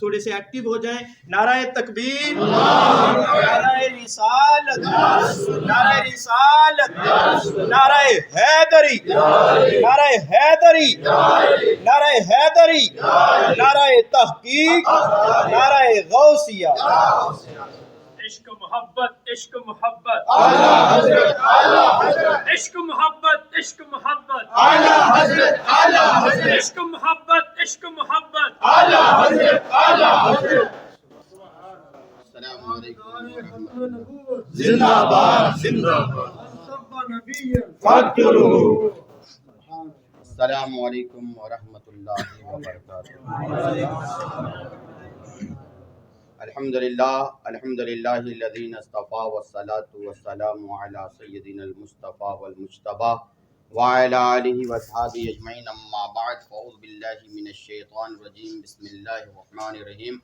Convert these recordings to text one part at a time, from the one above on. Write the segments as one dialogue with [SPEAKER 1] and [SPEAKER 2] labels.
[SPEAKER 1] تھوڑے سے ایکٹیو ہو جائیں. نعرہ تکبیر، نعرہ رسالت، نعرہ رسالت، نعرہ حیدری، نعرہ حیدری، نعرہ حیدری، نعرہ تحقیق، نعرہ غوثیہ.
[SPEAKER 2] عشق محبت، عشق محبت،
[SPEAKER 3] اعلیٰ حضرت، اعلیٰ حضرت،
[SPEAKER 2] عشق محبت، عشق محبت،
[SPEAKER 3] اعلیٰ حضرت، اعلیٰ حضرت،
[SPEAKER 2] عشق محبت، عشق محبت.
[SPEAKER 3] اعلیٰ حضرت، اعلیٰ حضرت.
[SPEAKER 4] السلام علیکم ورحمۃ اللہ.
[SPEAKER 3] زندہ باد، زندہ باد. فاترو.
[SPEAKER 4] السلام علیکم ورحمۃ اللہ وبرکاتہ. الحمدللہ الحمدللہ الذی اصطفیٰ والصلاۃ والسلام علی سیدنا المصطفیٰ والمجتبیٰ وعلی آلہ واصحابہ اجمعین. اما بعد فاعوذ باللہ من الشیطان الرجیم. بسم اللہ الرحمن الرحیم.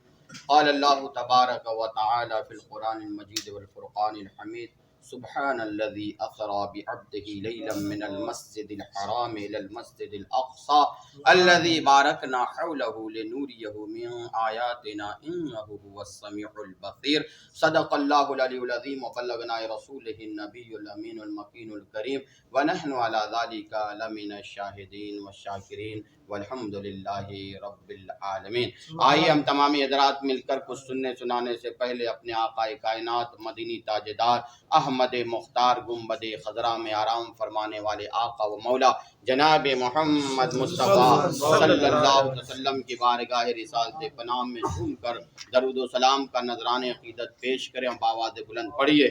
[SPEAKER 4] قال اللہ تبارک و تعالی فی القرآن المجید والفرقان الحمید. سبحان الذي أسرى بعبده ليلا من المسجد الحرام إلى المسجد الأقصى الذي باركنا حوله لنريه من آياتنا إنه هو السميع البصير. صدق الله العلي العظيم وبلغنا رسوله النبي الأمين المكين الكريم ونحن على ذلك لمن الشاهدين والشاكرين والحمد للہ رب العالمین. آئیے ہم تمامی حضرات مل کر کچھ سننے سنانے سے پہلے اپنے آقا کائنات مدینی تاجدار احمد مختار گنبد خضرا میں آرام فرمانے والے آقا و مولا جناب محمد مصطفیٰ صلی اللہ علیہ وسلم کی بارگاہ رسالت پناہ میں جھوم کر درود و سلام کا نذران عقیدت پیش کریں. ہم بآواز بلند پڑھیے.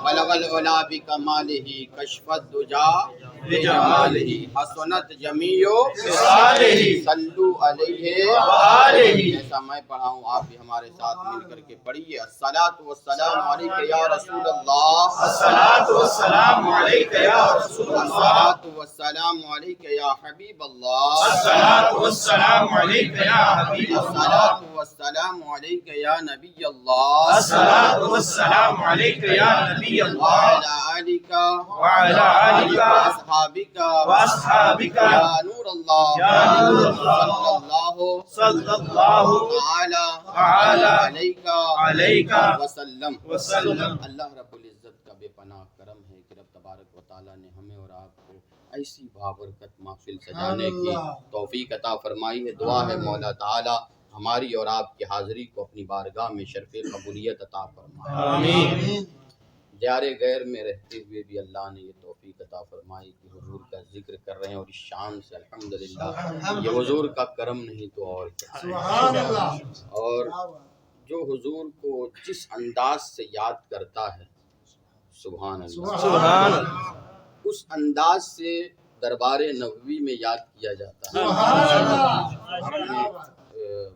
[SPEAKER 4] بلغ العلا بکمالہ کشف الدجا بجمالہ حسنت جمیع خصالہ صلو علیہ وآلہ. ایسا میں پڑھا ہوں آپ بھی ہمارے ساتھ مل کر کے پڑھیے. الصلاۃ والسلام علیک یا رسول اللہ،
[SPEAKER 3] الصلاۃ والسلام علیک یا رسول اللہ،
[SPEAKER 4] الصلاۃ والسلام علیک یا حبیب اللہ،
[SPEAKER 3] الصلاۃ والسلام علیک یا حبیب اللہ،
[SPEAKER 4] الصلاۃ والسلام علیک یا نبی اللہ،
[SPEAKER 3] الصلاۃ والسلام علیک یا نبی اللہ،
[SPEAKER 4] وعلی آلک
[SPEAKER 3] وعلی آلک
[SPEAKER 4] واصحابک
[SPEAKER 3] واصحابک
[SPEAKER 4] یا نور اللہ
[SPEAKER 3] یا نور اللہ
[SPEAKER 4] صلی اللہ
[SPEAKER 3] صلی اللہ
[SPEAKER 4] تعالی
[SPEAKER 3] تعالی
[SPEAKER 4] علیہ
[SPEAKER 3] علیہ
[SPEAKER 4] وسلم.
[SPEAKER 3] وسلم.
[SPEAKER 4] اللہ رب العزت کا بے پناہ کرم ہے کہ رب تبارک و تعالیٰ نے ہمیں اور آپ کو ایسی بابرکت محفل سجانے کی توفیق عطا فرمائی ہے. دعا ہے مولا تعالیٰ ہماری اور آپ کی حاضری کو اپنی بارگاہ میں شرف قبولیت عطا فرمائے.
[SPEAKER 3] آمین.
[SPEAKER 4] دیار غیر میں رہتے ہوئے بھی اللہ نے یہ توفیق عطا فرمائی کہ حضور کا ذکر کر رہے ہیں اور اس شان سے الحمدللہ. یہ حضور کا کرم نہیں تو اور کیا. اور جو حضور کو جس انداز سے یاد کرتا ہے سبحان اللہ،
[SPEAKER 3] سبحان
[SPEAKER 4] اس انداز سے دربار نبوی میں یاد کیا جاتا ہے.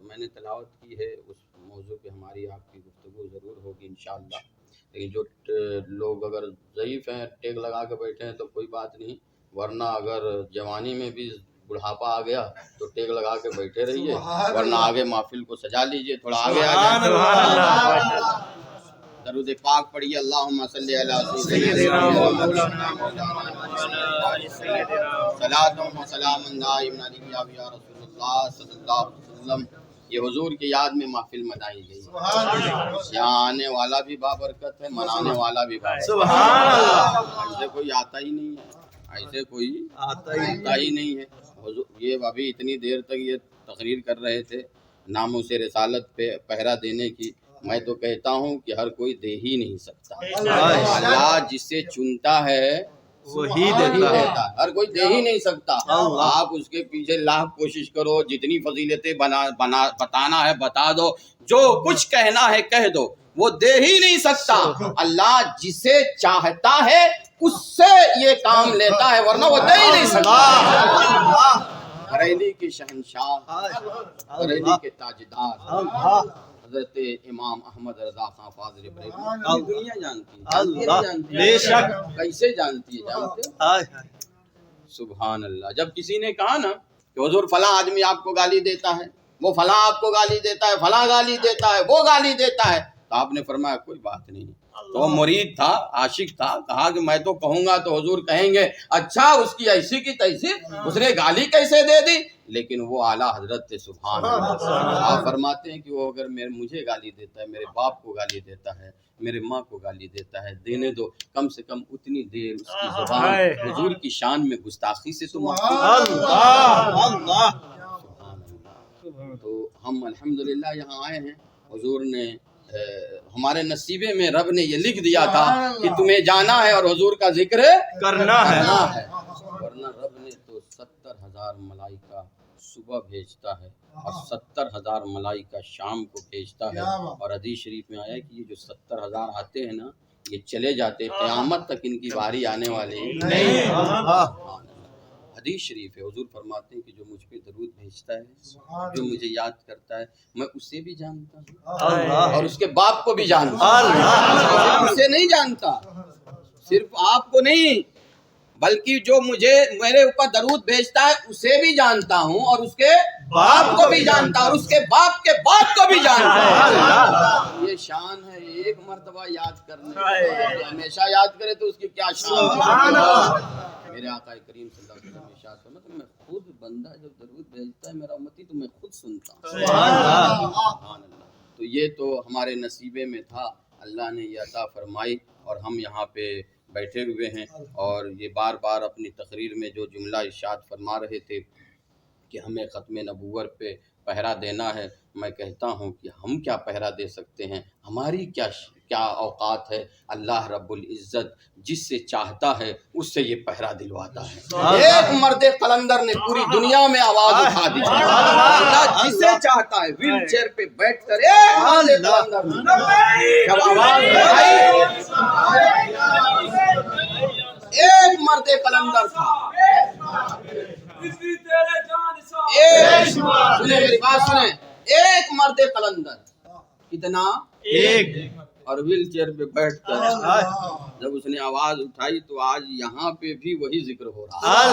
[SPEAKER 4] میں نے تلاوت کی ہے اس موضوع پہ ہماری آپ کی گفتگو ضرور ہوگی انشاءاللہ. لیکن جو لوگ اگر ضعیف ہیں ٹیک لگا کے بیٹھے ہیں تو کوئی بات نہیں، ورنہ اگر جوانی میں بھی بڑھاپا آ گیا تو ٹیک لگا کے بیٹھے رہیے، ورنہ آگے محفل کو سجا لیجئے. تھوڑا آگے آ جائیں. درود پاک پڑھیے. اللہم صلی علی سیدنا مولانا صلاۃ و سلام دائم علیہ یا رسول اللہ صلی اللہ علیہ وسلم. یہ حضور کی یاد میں محفل منائی گئی. یہاں آنے والا بھی بابرکت ہے، منانے والا بھی بابرکت. ایسے کوئی آتا ہی نہیں ہے، ایسے کوئی آتا ہی نہیں ہے. یہ ابھی اتنی دیر تک یہ تقریر کر رہے تھے ناموں سے رسالت پہ پہرا دینے کی. میں تو کہتا ہوں کہ ہر کوئی دے ہی نہیں سکتا. اللہ جسے چنتا ہے وہی دیتا ہے، ہر کوئی دے ہی نہیں سکتا. آپ اس کے پیچھے لاکھ کوشش کرو، جتنی فضیلتیں بتانا ہے بتا دو، جو کچھ کہنا ہے کہہ دو، وہ دے ہی نہیں سکتا. اللہ جسے چاہتا ہے اس سے یہ کام لیتا ہے، ورنہ وہ دے ہی نہیں سکتا. بریلی کے شہنشاہ، بریلی کے تاجدار حضرت امام احمد رضا خان فاضل بریلوی دنیا جانتی ہے، بے شک. کیسے جانتی ہے؟ جانتے ہیں؟ سبحان اللہ. جب کسی نے کہا نا کہ حضور فلاں آدمی آپ کو گالی دیتا ہے، وہ فلاں آپ کو گالی دیتا ہے، فلاں گالی دیتا ہے، وہ گالی دیتا ہے. تو آپ نے فرمایا کوئی بات نہیں. تو وہ مرید تھا، عاشق تھا، کہا کہ میں تو کہوں گا تو حضور کہیں گے اچھا اس کی ایسی کی تیسی، اس نے گالی کیسے دے دی. لیکن وہ اعلیٰ حضرت تھے سبحان اللہ. آپ فرماتے ہیں کہ وہ اگر مجھے گالی دیتا ہے، میرے باپ کو گالی دیتا ہے، میرے ماں کو گالی دیتا ہے، دینے دو کم سے کم اتنی دیر اس کی زبان حضور کی شان میں گستاخی سے تو محفوظ.
[SPEAKER 1] اللہ
[SPEAKER 4] سبحان اللہ. تو ہم الحمدللہ یہاں آئے ہیں. حضور نے ہمارے نصیبے میں رب نے یہ لکھ دیا تھا کہ تمہیں جانا ہے اور حضور کا ذکر
[SPEAKER 1] کرنا ہے.
[SPEAKER 4] ورنہ رب نے تو 70,000 ملائکہ صبح بھیجتا ہے اور 70,000 ملائکہ شام کو بھیجتا ہے. اور حدیث شریف میں آیا ہے کہ یہ جو 70,000 آتے ہیں نا، یہ چلے جاتے، قیامت تک ان کی باری آنے والی نہیں. حدیث شریف ہے، حضور فرماتے ہیں کہ جو مجھ پہ درود بھیجتا ہے، جو مجھے یاد کرتا ہے، میں اسے بھی جانتا ہوں اور اس کے باپ کو بھی جانتا ہوں. اسے نہیں جانتا، صرف آپ کو نہیں، بلکہ جو میرے اوپر درود بھیجتا ہے اسے بھی جانتا ہوں اور اس کے باپ کو بھی جانتا ہوں اور اس کے باپ کے باپ کو بھی جانتا ہوں. یہ شان ہے ایک مرتبہ یاد کرنے، ہمیشہ یاد کرے تو اس کی کیا شان ہے. میرے آقا کریم صلی اللہ علیہ وسلم ارشاد فرماتے ہیں میں خود بندہ جب درود بھیجتا ہے میرا امتی تو میں خود سنتا ہوں. سبحان اللہ. تو یہ تو ہمارے نصیبے میں تھا، اللہ نے یہ عطا فرمائی اور ہم یہاں پہ بیٹھے ہوئے ہیں. اور یہ بار بار اپنی تقریر میں جو جملہ ارشاد فرما رہے تھے کہ ہمیں ختم نبوت پہ پہرا دینا ہے، میں کہتا ہوں کہ ہم کیا پہرا دے سکتے ہیں، ہماری کیا اوقات ہے. اللہ رب العزت جس سے چاہتا ہے اس سے یہ پہرا دلواتا ہے. ایک مرد قلندر نے پوری دنیا میں آواز اٹھا دی. اللہ جس سے چاہتا ہے ویل چیئر پہ بیٹھ کر ایک مرد قلندر نے جب آواز اٹھائی، ایک مرد قلندر تھا، سنیں میری بات سنیں، ایک مرد قلندر کتنا
[SPEAKER 1] ایک.
[SPEAKER 4] اور ویل چیئر پہ بیٹھ کر جب اس نے آواز اٹھائی تو آج یہاں پہ بھی وہی ذکر ہو رہا ہے.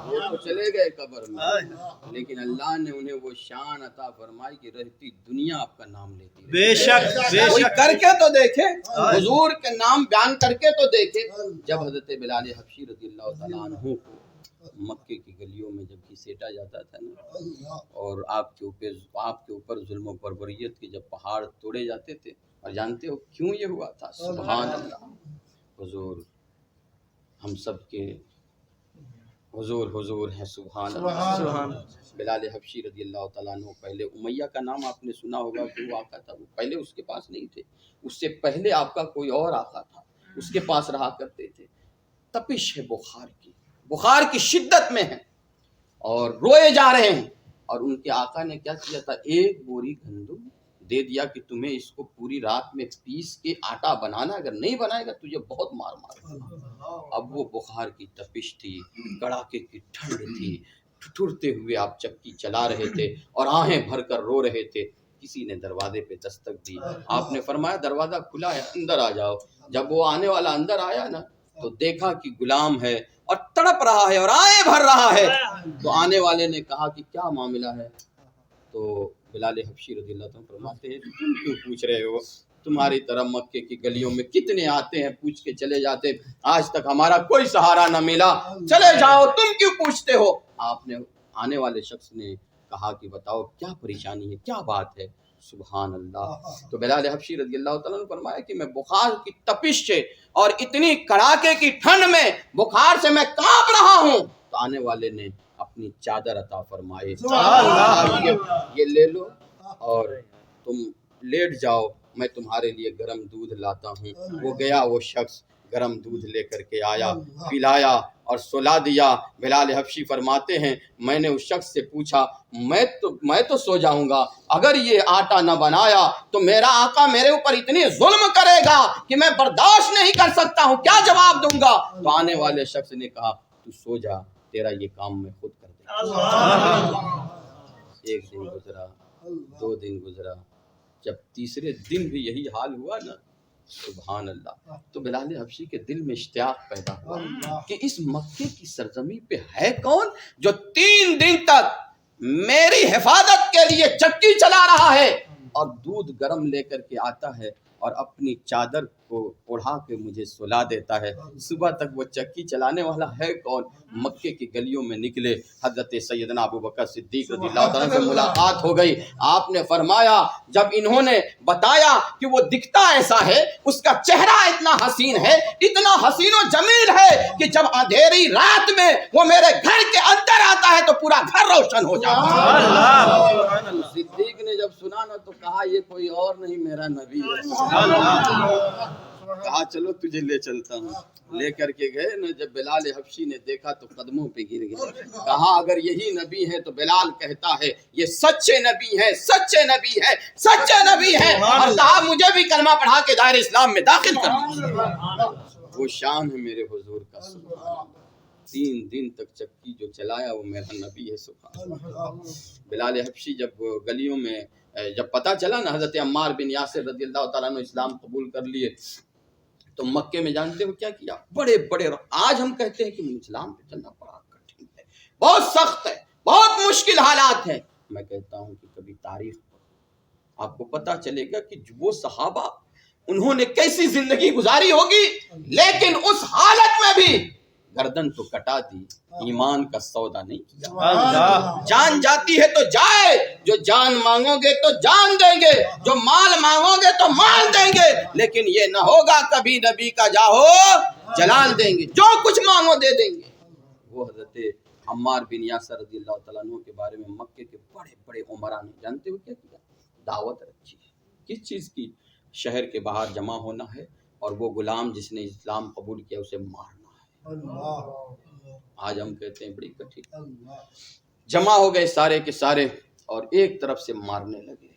[SPEAKER 4] وہ تو چلے گئے قبر میں لیکن اللہ نے انہیں وہ شان عطا فرمائی کہ رہتی دنیا آپ کا نام لیتی ہے.
[SPEAKER 1] بے شک بے
[SPEAKER 4] کوئی
[SPEAKER 1] شک.
[SPEAKER 4] کر کے تو دیکھے، حضور کے نام بیان کر کے تو دیکھے. جب حضرت بلال حبشی رضی اللہ تعالیٰ عنہ کو مکے کی گلیوں میں جب گھسیٹا جاتا تھا نا، اور آپ کے اوپر ظلم و بربریت کے جب پہاڑ توڑے جاتے تھے، اور جانتے ہو کیوں یہ ہوا تھا؟ سبحان اللہ. حضور ہم سب کے حضور ہیں. سبحان اللہ. بلال حبشی رضی اللہ تعالیٰ عنہ، پہلے امیہ کا نام آپ نے سنا ہوگا کہ وہ آقا تھا، وہ پہلے اس کے پاس نہیں تھے، اس سے پہلے آپ کا کوئی اور آقا تھا، اس کے پاس رہا کرتے تھے. تپش ہے بخار کی شدت میں ہے اور روئے جا رہے ہیں. اور ان کے آقا نے کیا کیا تھا؟ ایک بوری گندم دے دیا کہ تمہیں اس کو پوری رات میں پیس کے آٹا بنانا، اگر نہیں بنائے گا تجھے بہت مار مارے. اب وہ بخار کی تپش تھی، کڑاکے کی ٹھنڈ تھی، ٹھٹرتے ہوئے آپ چکی چلا رہے تھے اور آہیں بھر کر رو رہے تھے. کسی نے دروازے پہ دستک دی، آپ نے فرمایا دروازہ کھلا ہے اندر آ جاؤ. جب وہ آنے والا اندر آیا نا تو دیکھا کہ غلام ہے اور تڑپ رہا ہے اور آہیں بھر رہا ہے. تو آنے والے نے کہا کہ کیا معاملہ ہے؟ تو بلال حبشی رضی اللہ عنہ فرماتے ہیں تم کیوں پوچھ رہے ہو؟ تمہاری طرح مکے کی گلیوں میں کتنے آتے ہیں پوچھ کے چلے جاتے، آج تک ہمارا کوئی سہارا نہ ملا، چلے جاؤ، تم کیوں پوچھتے ہو؟ آپ نے آنے والے شخص نے کہا کہ بتاؤ کیا پریشانی ہے، کیا بات ہے؟ سبحان اللہ. تو بلال حبشی رضی اللہ تعالیٰ نے فرمایا کہ میں بخار کی تپش سے اور اتنی کڑاکے کی ٹھنڈ میں بخار سے میں کانپ رہا ہوں. تو آنے والے نے اپنی چادر عطا فرمائے، یہ لے لو اور تم لیٹ جاؤ، میں تمہارے لیے گرم دودھ لاتا ہوں. وہ گیا، وہ شخص گرم دودھ لے کر کے آیا، پلایا اور سلا دیا. بلال حبشی فرماتے ہیں میں نے اس شخص سے پوچھا میں تو سو جاؤں گا، اگر یہ آٹا نہ بنایا تو میرا آقا میرے اوپر اتنی ظلم کرے گا کہ میں برداشت نہیں کر سکتا ہوں، کیا جواب دوں گا؟ تو آنے والے شخص نے کہا تو سو جا، تیرا یہ کام میں خود کر دوں گا. ایک دن گزرا، 2 دن گزرا، جب تیسرے دن بھی یہی حال ہوا نا، سبحان اللہ، تو بلال حبشی کے دل میں اشتیاق پیدا ہوا کہ اس مکے کی سرزمین پہ ہے کون جو 3 دن تک میری حفاظت کے لیے چکی چلا رہا ہے اور دودھ گرم لے کر کے آتا ہے اور اپنی چادر کو اڑا کے مجھے سلا دیتا ہے. صبح تک وہ چکی چلانے والا ہے کون؟ مکے کی گلیوں میں نکلے، حضرت سیدنا ابو بکر صدیق رضی اللہ تعالیٰ سے ملاقات ہو گئی. آپ نے فرمایا جب انہوں نے بتایا کہ وہ دکھتا ایسا ہے، اس کا چہرہ اتنا حسین ہے، اتنا حسین و جمیل ہے کہ جب اندھیری رات میں وہ میرے گھر کے اندر آتا ہے تو پورا گھر روشن ہو جاتا ہے. صدیق نے جب سنا نا تو کہا یہ کوئی اور نہیں میرا نبی ہے. کہا چلو تجھے لے چلتا ہوں. لے کر کے گئے نا. جب بلال حبشی نے دیکھا تو قدموں پہ گر گئے. کہا اگر یہی نبی ہے تو بلال کہتا ہے یہ سچے نبی ہے، سچے نبی ہے، سچے نبی ہے. اور کہا مجھے بھی کلمہ پڑھا کے دائرہ اسلام میں داخل کر. وہ شان ہے میرے حضور کا. سبحان اللہ. 3 دن تک چکی جو چلایا وہ میرا نبی ہے. سبحان اللہ. بلال حبشی جب گلیوں میں جب پتہ چلا نا حضرت عمار بن یاسر رضی اللہ تعالیٰ نے اسلام قبول کر لیے تو مکے میں جانتے ہو کیا کیا؟ بڑے آج ہم کہتے ہیں کہ اسلام پہ چلنا بڑا کٹھن ہے، بہت سخت ہے، بہت مشکل حالات ہیں. میں کہتا ہوں کہ کبھی تاریخ آپ کو پتہ چلے گا کہ وہ صحابہ انہوں نے کیسی زندگی گزاری ہوگی، لیکن اس حالت میں بھی گردن تو کٹا دی، ایمان کا سودا نہیں کیا. جان جاتی ہے تو جائے، جو جان مانگو گے تو جان دیں گے، جو مال مانگو گے تو مال دیں گے، لیکن یہ نہ ہوگا کبھی نبی کا جاہو جلال دیں گے. جو کچھ مانگو دے دیں گے. وہ حضرت عمار بن یاسر رضی اللہ تعالیٰ عنہ کے بارے میں مکے کے بڑے بڑے عمرا نے جانتے ہو کیا کیا؟ دعوت رکھی. کس چیز کی؟ شہر کے باہر جمع ہونا ہے اور وہ غلام جس نے اسلام قبول کیا اسے مارنا ہے. آج ہم کہتے ہیں بڑی کٹھن. جمع ہو گئے سارے کے سارے اور ایک طرف سے مارنے لگے.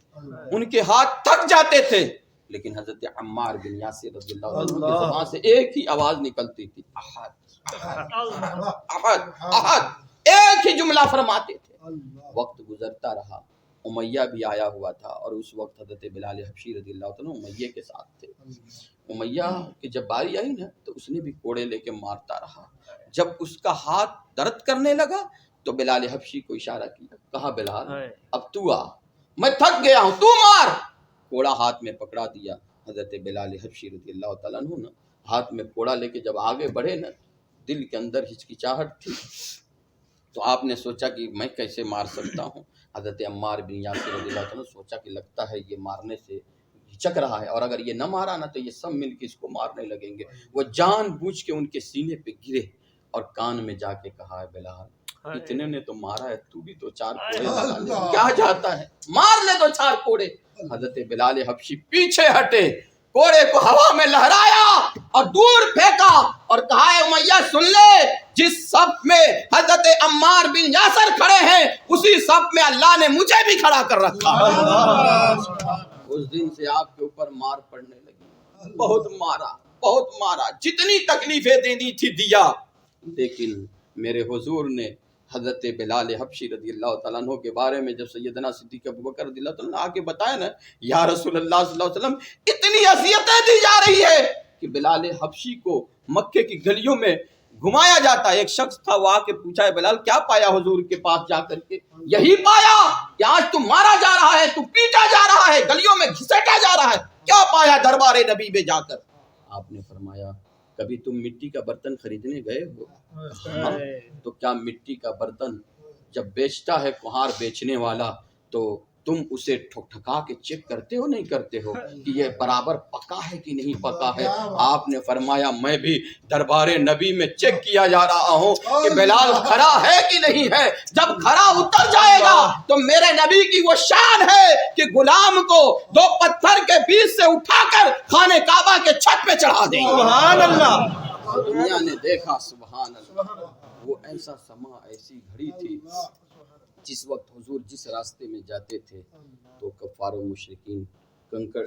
[SPEAKER 4] ان کے ہاتھ تھک جاتے تھے لیکن حضرت عمار بن یاسر رضی اللہ عنہ کی زبان سے ایک ہی آواز نکلتی تھی، احد احد احد. ایک ہی جملہ فرماتے تھے. وقت گزرتا رہا. امیہ بھی آیا ہوا تھا اور اس وقت حضرت بلال حبشی رضی اللہ عنہ امیہ کے ساتھ تھے. امیہ کی جب باری آئی نا تو اس نے بھی کوڑے لے کے مارتا رہا. جب اس کا ہاتھ درد کرنے لگا تو بلال حبشی کو اشارہ کیا، کہا بلال اب تو آ، میں تھک گیا ہوں، تو مار. کوڑا ہاتھ میں پکڑا دیا. حضرت بلال حبشی رضی اللہ تعالیٰ عنہ نا ہاتھ میں کوڑا لے کے جب آگے بڑھے نا، دل کے اندر ہچکچاہٹ تھی. تو آپ نے سوچا کہ میں کیسے مار سکتا ہوں. حضرت عمار بن یاسر رضی اللہ عنہ سوچا کہ لگتا ہے یہ مارنے سے ہچک رہا ہے اور اگر یہ نہ مارا نا تو یہ سب مل کے اس کو مارنے لگیں گے. وہ جان بوجھ کے ان کے سینے پہ گرے اور کان میں جا کے کہا ہے بلال اتنے نے تو مارا ہے، تو بھی 2-4 کوڑے لگا لے. کیا جاتا ہے، مار لے 2-4 کوڑے. حضرت بلال حبشی پیچھے ہٹے، کوڑے کو ہوا میں لہرایا اور دور پھینکا اور کہا ہے امیہ سن لے، جس صف میں حضرت عمار بن یاسر کھڑے ہیں اسی صف میں اللہ نے مجھے بھی کھڑا کر رکھا. اس دن سے آپ کے اوپر مار پڑنے لگی. بہت مارا، بہت مارا، جتنی تکلیفیں دینی تھی دیا. لیکن میرے حضور نے حضرت بلال حبشی رضی اللہ تعالیٰ عنہ کے بارے میں جب سیدنا صدیق ابوبکر رضی اللہ تعالیٰ عنہ آ کے بتایا نا، یا رسول اللہ صلی اللہ علیہ وسلم اتنی اذیتیں دی جا رہی ہے کہ بلال حبشی کو مکے کی گلیوں میں گھمایا جاتا ہے. ایک شخص تھا وہ آ کے پوچھا ہے بلال کیا پایا حضور کے پاس جا کر کے؟ یہی پایا کہ آج تو مارا جا رہا ہے، تو پیٹا جا رہا ہے، گلیوں میں گھسیٹا جا رہا ہے، کیا پایا دربار نبی میں جا کر؟ آپ نے فرمایا کبھی تم مٹی کا برتن خریدنے گئے ہو؟ ہاں. تو کیا مٹی کا برتن جب بیچتا ہے کہار بیچنے والا تو تم اسے ٹھکا کے چیک کرتے ہو نہیں کرتے ہو کہ یہ برابر پکا ہے کہ نہیں پکا ہے؟ آپ نے فرمایا میں بھی دربار نبی میں چیک کیا جا رہا ہوں کہ بلال کھڑا ہے کہ نہیں ہے. جب کھڑا اتر جائے گا تو میرے نبی کی وہ شان ہے کہ غلام کو 2 پتھر کے بیچ سے اٹھا کر خانہ کعبہ کے چھت پہ چڑھا دیں گے.
[SPEAKER 1] سبحان اللہ.
[SPEAKER 4] دنیا نے دیکھا سبحان اللہ. وہ ایسا سما، ایسی گھڑی تھی جس وقت حضور جس راستے میں جاتے تھے تو کفار و مشرکین کنکر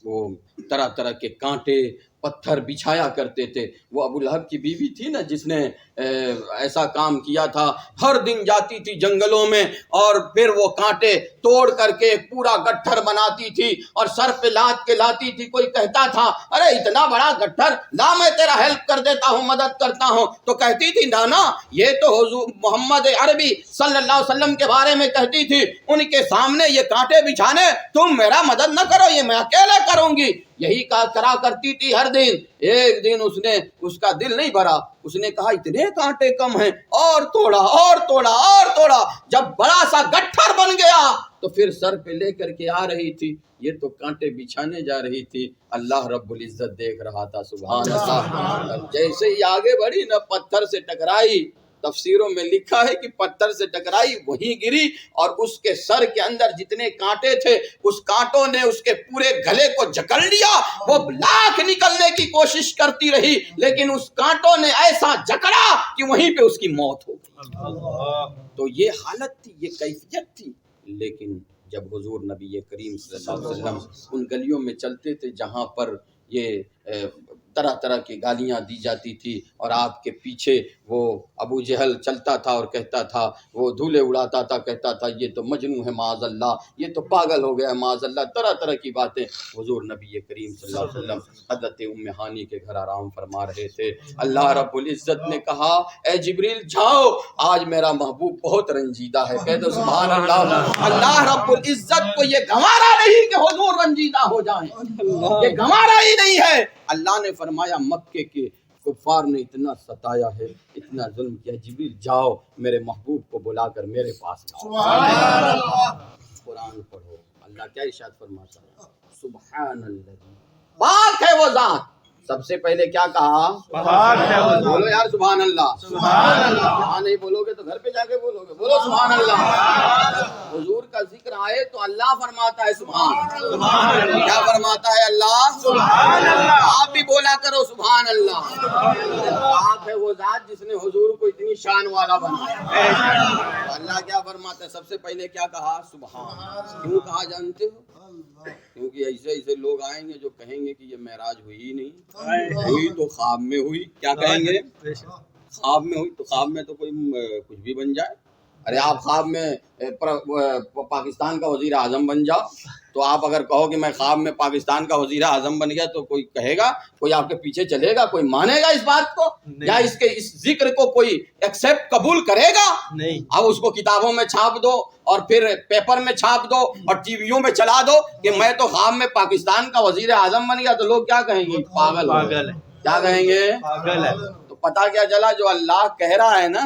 [SPEAKER 5] وہ طرح طرح کے کانٹے پتھر بچھایا کرتے تھے. وہ ابو لہب کی بیوی تھی نا جس نے ایسا کام کیا تھا، ہر دن جاتی تھی جنگلوں میں اور پھر وہ کانٹے توڑ کر کے ایک پورا گٹھر بناتی تھی اور سر پہ لاد کے لاتی تھی. کوئی کہتا تھا ارے اتنا بڑا گٹھر لا میں تیرا ہیلپ کر دیتا ہوں، مدد کرتا ہوں، تو کہتی تھی نانا یہ تو حضور محمد عربی صلی اللہ علیہ وسلم کے بارے میں کہتی تھی، ان کے سامنے یہ کانٹے بچھانے تم میرا مدد نہ کرو، یہ میں اکیلے کروں گی. یہی کرا کرتی تھی ہر دن. ایک دن اس کا دل نہیں بھرا، اس نے کہا اتنے کانٹے کم ہیں، اور توڑا اور توڑا اور توڑا. جب بڑا سا گٹھر بن گیا تو پھر سر پہ لے کر کے آ رہی تھی. یہ تو کانٹے بچھانے جا رہی تھی، اللہ رب العزت دیکھ رہا تھا. سبحان اللہ. جیسے ہی آگے بڑھی نہ پتھر سے ٹکرائی. تفسیروں میں لکھا ہے کہ پتھر سے ٹکرائی، وہیں گری اور اس کے سر کے اندر جتنے کانٹے تھے اس کانٹوں نے اس کے پورے گلے کو جکڑ لیا. وہ لاکھ نکلنے کی کوشش کرتی رہی لیکن اس کانٹوں نے ایسا جکڑا کہ وہیں پہ اس کی موت ہو گئی. تو یہ حالت تھی، یہ کیفیت تھی. لیکن جب حضور نبی کریم صلی اللہ علیہ وسلم ان گلیوں میں چلتے تھے جہاں پر یہ طرح طرح کی گالیاں دی جاتی تھی اور آپ کے پیچھے وہ ابو جہل چلتا تھا اور کہتا تھا، وہ دھولے اڑاتا تھا، کہتا تھا یہ تو مجنون ہے معاذ اللہ، یہ تو پاگل ہو گیا ہے معاذ اللہ، طرح طرح کی باتیں. حضور نبی کریم صلی اللہ علیہ وسلم حضرت ام ہانی کے گھر آرام فرما رہے تھے. اللہ رب العزت نے کہا اے جبریل جاؤ، آج میرا محبوب بہت رنجیدہ ہے. کہہ دو سبحان اللہ. اللہ رب العزت کو یہ گوارا نہیں کہ حضور رنجیدہ ہو جائیں، یہ گوارا ہی نہیں ہے. اللہ نے فرمایا مکے کے کفار نے اتنا ستایا ہے، اتنا ظلم کیا، جبریل جاؤ میرے محبوب کو بلا کر میرے پاس لاؤ. قرآن پڑھو. اللہ کیا ارشاد فرماتا ہے؟ سبحان اللہ، پاک ہے وہ ذات. سب سے پہلے کیا کہا؟
[SPEAKER 1] پاک ہے وہ ذات.
[SPEAKER 5] بولو یار سبحان اللہ.
[SPEAKER 1] سبحان اللہ.
[SPEAKER 5] یہاں نہیں بولو گے تو گھر پہ جا کے بولو گے. بولو سبحان اللہ. حضور کا ذکر آئے تو اللہ فرماتا ہے سبحان. کیا فرماتا ہے اللہ؟
[SPEAKER 1] سبحان اللہ.
[SPEAKER 5] آپ بھی بولا کرو سبحان اللہ. پاک ہے وہ ذات جس نے حضور کو اتنی شان والا بنایا. اللہ کیا فرماتا ہے؟ سب سے پہلے کیا کہا؟ سبحان. کیوں کہا جانتے ہو؟ کیونکہ ایسے لوگ آئیں گے جو کہیں گے کہ یہ معراج ہوئی نہیں، ہوئی تو خواب میں ہوئی. کیا کہیں گے؟ خواب میں ہوئی. تو خواب میں تو کوئی کچھ بھی بن جائے. ارے آپ خواب میں پاکستان کا وزیر اعظم بن جاؤ تو آپ اگر کہو کہ میں خواب میں پاکستان کا وزیر اعظم بن گیا تو کوئی کہے گا، کوئی آپ کے پیچھے چلے گا، کوئی مانے گا اس بات کو؟ یا اس ذکر کو کوئی ایکسیپٹ قبول کرے گا؟
[SPEAKER 1] نہیں.
[SPEAKER 5] اب اس کو کتابوں میں چھاپ دو اور پھر پیپر میں چھاپ دو اور ٹی ویوں میں چلا دو کہ میں تو خواب میں پاکستان کا وزیر اعظم بن گیا، تو لوگ کیا کہیں گے؟ پاگل
[SPEAKER 1] پاگل ہے.
[SPEAKER 5] کیا کہیں گے؟
[SPEAKER 1] پاگل ہے.
[SPEAKER 5] تو پتہ کیا چلا؟ جو اللہ کہہ رہا ہے نا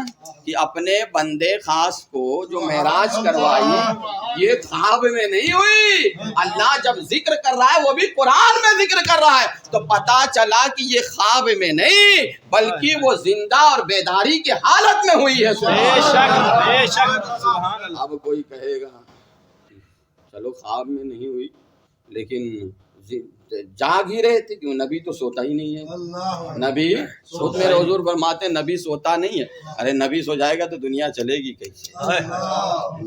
[SPEAKER 5] کہ اپنے بندے خاص کو جو معراج کروائی یہ خواب میں نہیں ہوئی. اللہ جب ذکر کر رہا ہے وہ بھی قرآن میں ذکر کر رہا ہے تو پتہ چلا کہ یہ خواب میں نہیں بلکہ وہ زندہ اور بیداری کی حالت میں ہوئی ہے.
[SPEAKER 1] بے شک بے شک. سبحان اللہ.
[SPEAKER 5] اب کوئی کہے گا چلو خواب میں نہیں ہوئی لیکن جاگ ہی رہے تھے. کیوں؟ نبی تو سوتا ہی نہیں ہے. نبی سوتا، میرے حضور فرماتے نبی سوتا نہیں ہے. ارے نبی سو جائے گا تو دنیا چلے گی کیسے؟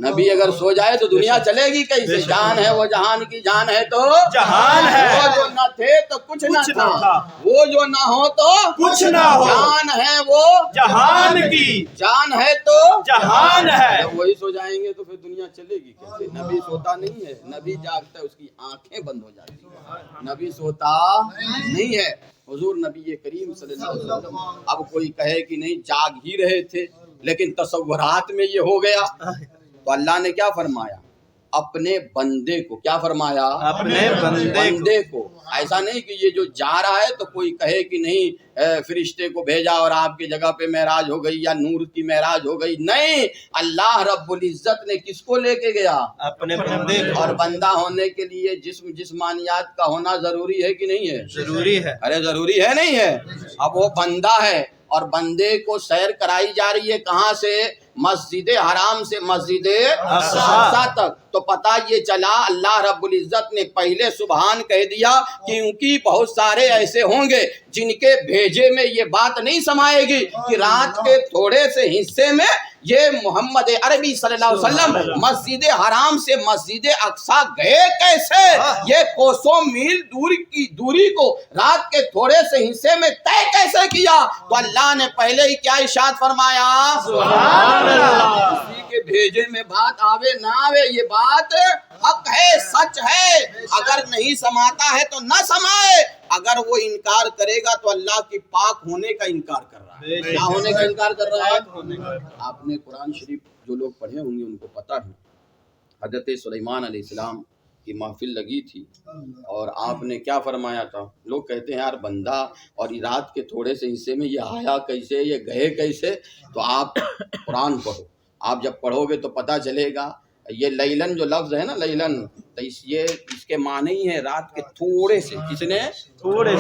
[SPEAKER 5] نبی اگر سو جائے تو دنیا چلے گی کیسے؟ جان ہے وہ جہان کی جان ہے تو
[SPEAKER 1] جہان ہے.
[SPEAKER 5] وہ جو نہ تھے تو کچھ نہ تھا، وہ جو نہ ہو تو
[SPEAKER 1] کچھ نہ ہو.
[SPEAKER 5] جان ہے وہ
[SPEAKER 1] جہان کی
[SPEAKER 5] جان ہے تو
[SPEAKER 1] جہان ہے.
[SPEAKER 5] جب وہی سو جائیں گے تو پھر دنیا چلے گی کیسے؟ نبی سوتا نہیں ہے. نبی جاگتا ہے، اس کی آنکھیں بند ہو جاتی ہیں. نبی سوتا نہیں ہے. حضور نبی کریم صلی اللہ علیہ وسلم اب کوئی کہے کہ نہیں جاگ ہی رہے تھے لیکن تصورات میں یہ ہو گیا تو اللہ نے کیا فرمایا؟ اپنے بندے کو. کیا فرمایا؟
[SPEAKER 1] اپنے بندے
[SPEAKER 5] کو. ایسا نہیں کہ یہ جو جا رہا ہے تو کوئی کہے کہ نہیں فرشتے کو بھیجا اور آپ کی جگہ پہ معراج ہو گئی یا نور کی معراج ہو گئی. نہیں، اللہ رب العزت نے کس کو لے کے گیا؟
[SPEAKER 1] اپنے بندے کو.
[SPEAKER 5] اور بندہ ہونے کے لیے جسمانیات کا ہونا ضروری ہے کہ نہیں ہے؟
[SPEAKER 1] ضروری ہے.
[SPEAKER 5] ارے ضروری ہے نہیں ہے؟ اب وہ بندہ ہے اور بندے کو سیر کرائی جا رہی ہے کہاں سے؟ مسجد حرام سے مسجد اقصی تک، تو پتہ یہ چلا اللہ رب العزت نے پہلے سبحان کہہ دیا کیونکہ بہت سارے ایسے ہوں گے جن کے بھیجے میں یہ بات نہیں سمائے گی کہ رات کے تھوڑے سے حصے میں یہ محمد عربی صلی اللہ علیہ وسلم مسجد حرام سے مسجد اقصی گئے کیسے، یہ کوسوں میل دوری کو رات کے تھوڑے سے حصے میں طے کیسے کیا؟ تو اللہ نے پہلے ہی کیا ارشاد فرمایا؟ سبحان اللہ۔ کسی کے بھیجے میں بات آوے نہ آوے، یہ بات حق ہے، سچ ہے، اگر نہیں سماتا ہے تو نہ سمائے، اگر وہ انکار کرے گا تو اللہ کی پاک ہونے کا انکار کر رہا ہے۔ کیا ہونے کا انکار کر رہا ہے؟ آپ نے قرآن شریف جو لوگ پڑھے ہوں گے ان کو پتہ ہے، حضرت سلیمان علیہ السلام کی محفل لگی تھی اور آپ نے کیا فرمایا تھا؟ لوگ کہتے ہیں یار بندہ اور رات کے تھوڑے سے حصے میں یہ آیا کیسے، یہ گئے کیسے؟ تو آپ قرآن پڑھو، آپ جب پڑھو گے تو پتہ چلے گا۔ یہ لیلن جو لفظ ہے نا، لیلن، تو یہ اس کے معنی ہی ہے رات کے تھوڑے سے، کس نے؟ تھوڑے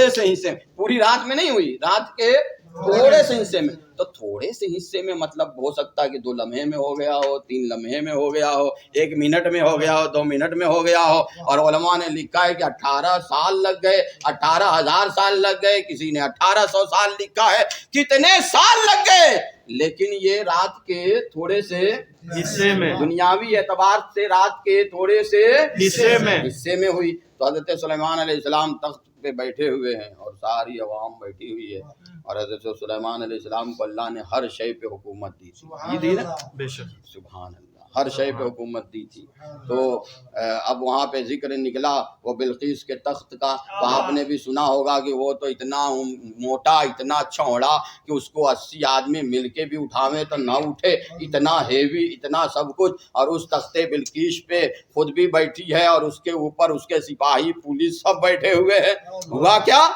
[SPEAKER 5] سے حصے، پوری رات میں نہیں ہوئی، رات کے تھوڑے سے حصے میں۔ تو تھوڑے سے حصے میں مطلب ہو سکتا ہے کہ 2 لمحے میں ہو گیا ہو، 3 لمحے میں ہو گیا ہو، 1 منٹ میں ہو گیا ہو، 2 منٹ میں ہو گیا ہو، اور علماء نے لکھا ہے کہ 18 سال لگ گئے، 18,000 سال لگ گئے، کسی نے 1800 سال لکھا ہے، کتنے سال لگ گئے، لیکن یہ رات کے تھوڑے سے
[SPEAKER 1] حصے میں،
[SPEAKER 5] دنیاوی اعتبار سے رات کے تھوڑے سے
[SPEAKER 1] حصے میں
[SPEAKER 5] ہوئی۔ تو حضرت سلیمان علیہ السلام تخت پہ بیٹھے ہوئے ہیں اور ساری عوام بیٹھی ہوئی ہے، اور حضرت سلیمان علیہ السلام کو اللہ نے ہر شے پہ حکومت دی تھی، یہ دی نا،
[SPEAKER 1] بے شک،
[SPEAKER 5] سبحان اللہ، ہر شے پہ حکومت دی تھی۔ تو اب وہاں پہ ذکر نکلا وہ بلقیس کے تخت کا، تو آپ نے بھی سنا ہوگا کہ وہ تو اتنا موٹا، اتنا چوڑا کہ اس کو 80 آدمی مل کے بھی اٹھاویں تو نہ اٹھے، اتنا ہیوی، اتنا سب کچھ، اور اس تخت بلقیس پہ خود بھی بیٹھی ہے اور اس کے اوپر اس کے سپاہی پولیس سب بیٹھے ہوئے ہیں۔ ہوا کیا؟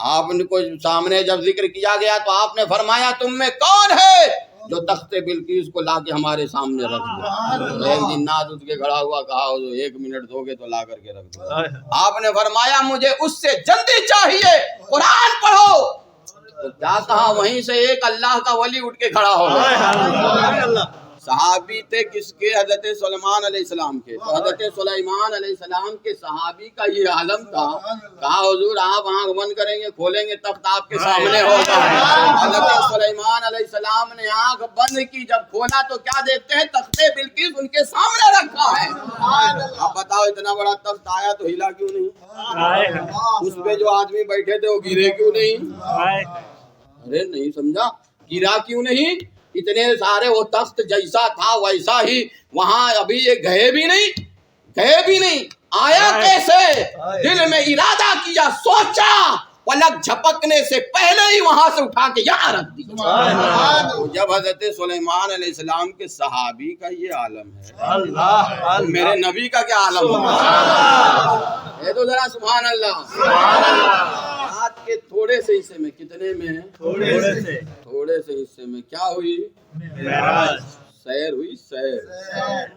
[SPEAKER 5] آپ نے کو سامنے جب ذکر کیا گیا تو آپ نے فرمایا تم میں کون ہے جو تخت بلقیس کو لا کے ہمارے سامنے رکھ دیا؟ ایک جنات اٹھ کے کھڑا ہوا، کہا 1 منٹ دو گے تو لا کر کے رکھ دو۔ آپ نے فرمایا مجھے اس سے جلدی چاہیے، قرآن پڑھو۔ تو کیا کہا؟ وہیں سے ایک اللہ کا ولی اٹھ کے کھڑا ہو گیا۔ صحابی تھے کس کے؟ حضرت سلیمان علیہ السلام کے۔ تو حضرت سلیمان علیہ السلام کے صحابی کا یہ عالم تھا، کہا حضور آپ آنکھ بند کریں گے، کھولیں گے تخت آپ کے سامنے ہوگا۔ حضرت سلیمان علیہ السلام نے آنکھ بند کی، جب کھولا تو کیا دیکھتے ہیں؟ تخت بلقیس ان کے سامنے رکھا ہے۔ اب بتاؤ اتنا بڑا تخت آیا تو ہلا کیوں نہیں؟ اس پہ جو آدمی بیٹھے تھے وہ گرے کیوں نہیں؟ ارے نہیں سمجھا، گرا کیوں نہیں؟ اتنے سارے، وہ تخت جیسا تھا ویسا ہی وہاں، ابھی یہ گئے بھی نہیں، آیا کیسے؟ دل میں ارادہ کیا، سوچا، پلک جھپکنے سے پہلے ہی وہاں سے اٹھا کے یہاں رکھ دیا۔ تو جب حضرت سلیمان علیہ السلام کے صحابی کا یہ عالم ہے، میرے نبی کا کیا عالم ہے؟ یہ تو ذرا سبحان اللہ۔ رات کے تھوڑے سے حصے میں، کتنے میں ہے؟ تھوڑے سے حصے میں کیا ہوئی؟ سیر ہوئی، سیر۔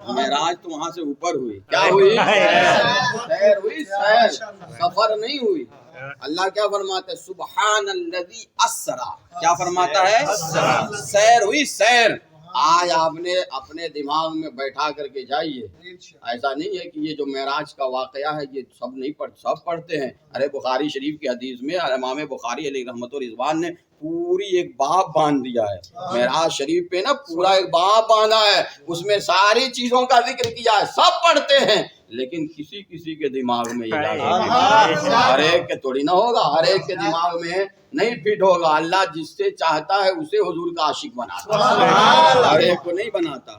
[SPEAKER 5] معراج تو وہاں سے اوپر ہوئی، کیا ہوئی؟ سیر ہوئی، سیر، سفر نہیں ہوئی۔ اللہ کیا فرماتا ہے؟ سبحان الذی اسرا، کیا فرماتا ہے؟ سیر ہوئی، سیر۔ آج آپ نے اپنے دماغ میں بیٹھا کر کے جائیے، ایسا نہیں ہے کہ یہ جو معراج کا واقعہ ہے یہ سب نہیں سب پڑھتے ہیں۔ ارے بخاری شریف کی حدیث میں امام بخاری علیہ رحمت و رضوان نے پوری ایک باب باندھ دیا ہے معراج شریف پہ نا، پورا ایک باب باندھا ہے، اس میں ساری چیزوں کا ذکر کیا ہے، سب پڑھتے ہیں، لیکن کسی کے دماغ میں یہ ہر ایک کے تھوڑی نہ ہوگا، ہر ایک کے دماغ میں نہیں فٹ ہوگا۔ اللہ جس سے چاہتا ہے اسے حضور کا عاشق بناتا ہے، ہر ایک کو نہیں بناتا۔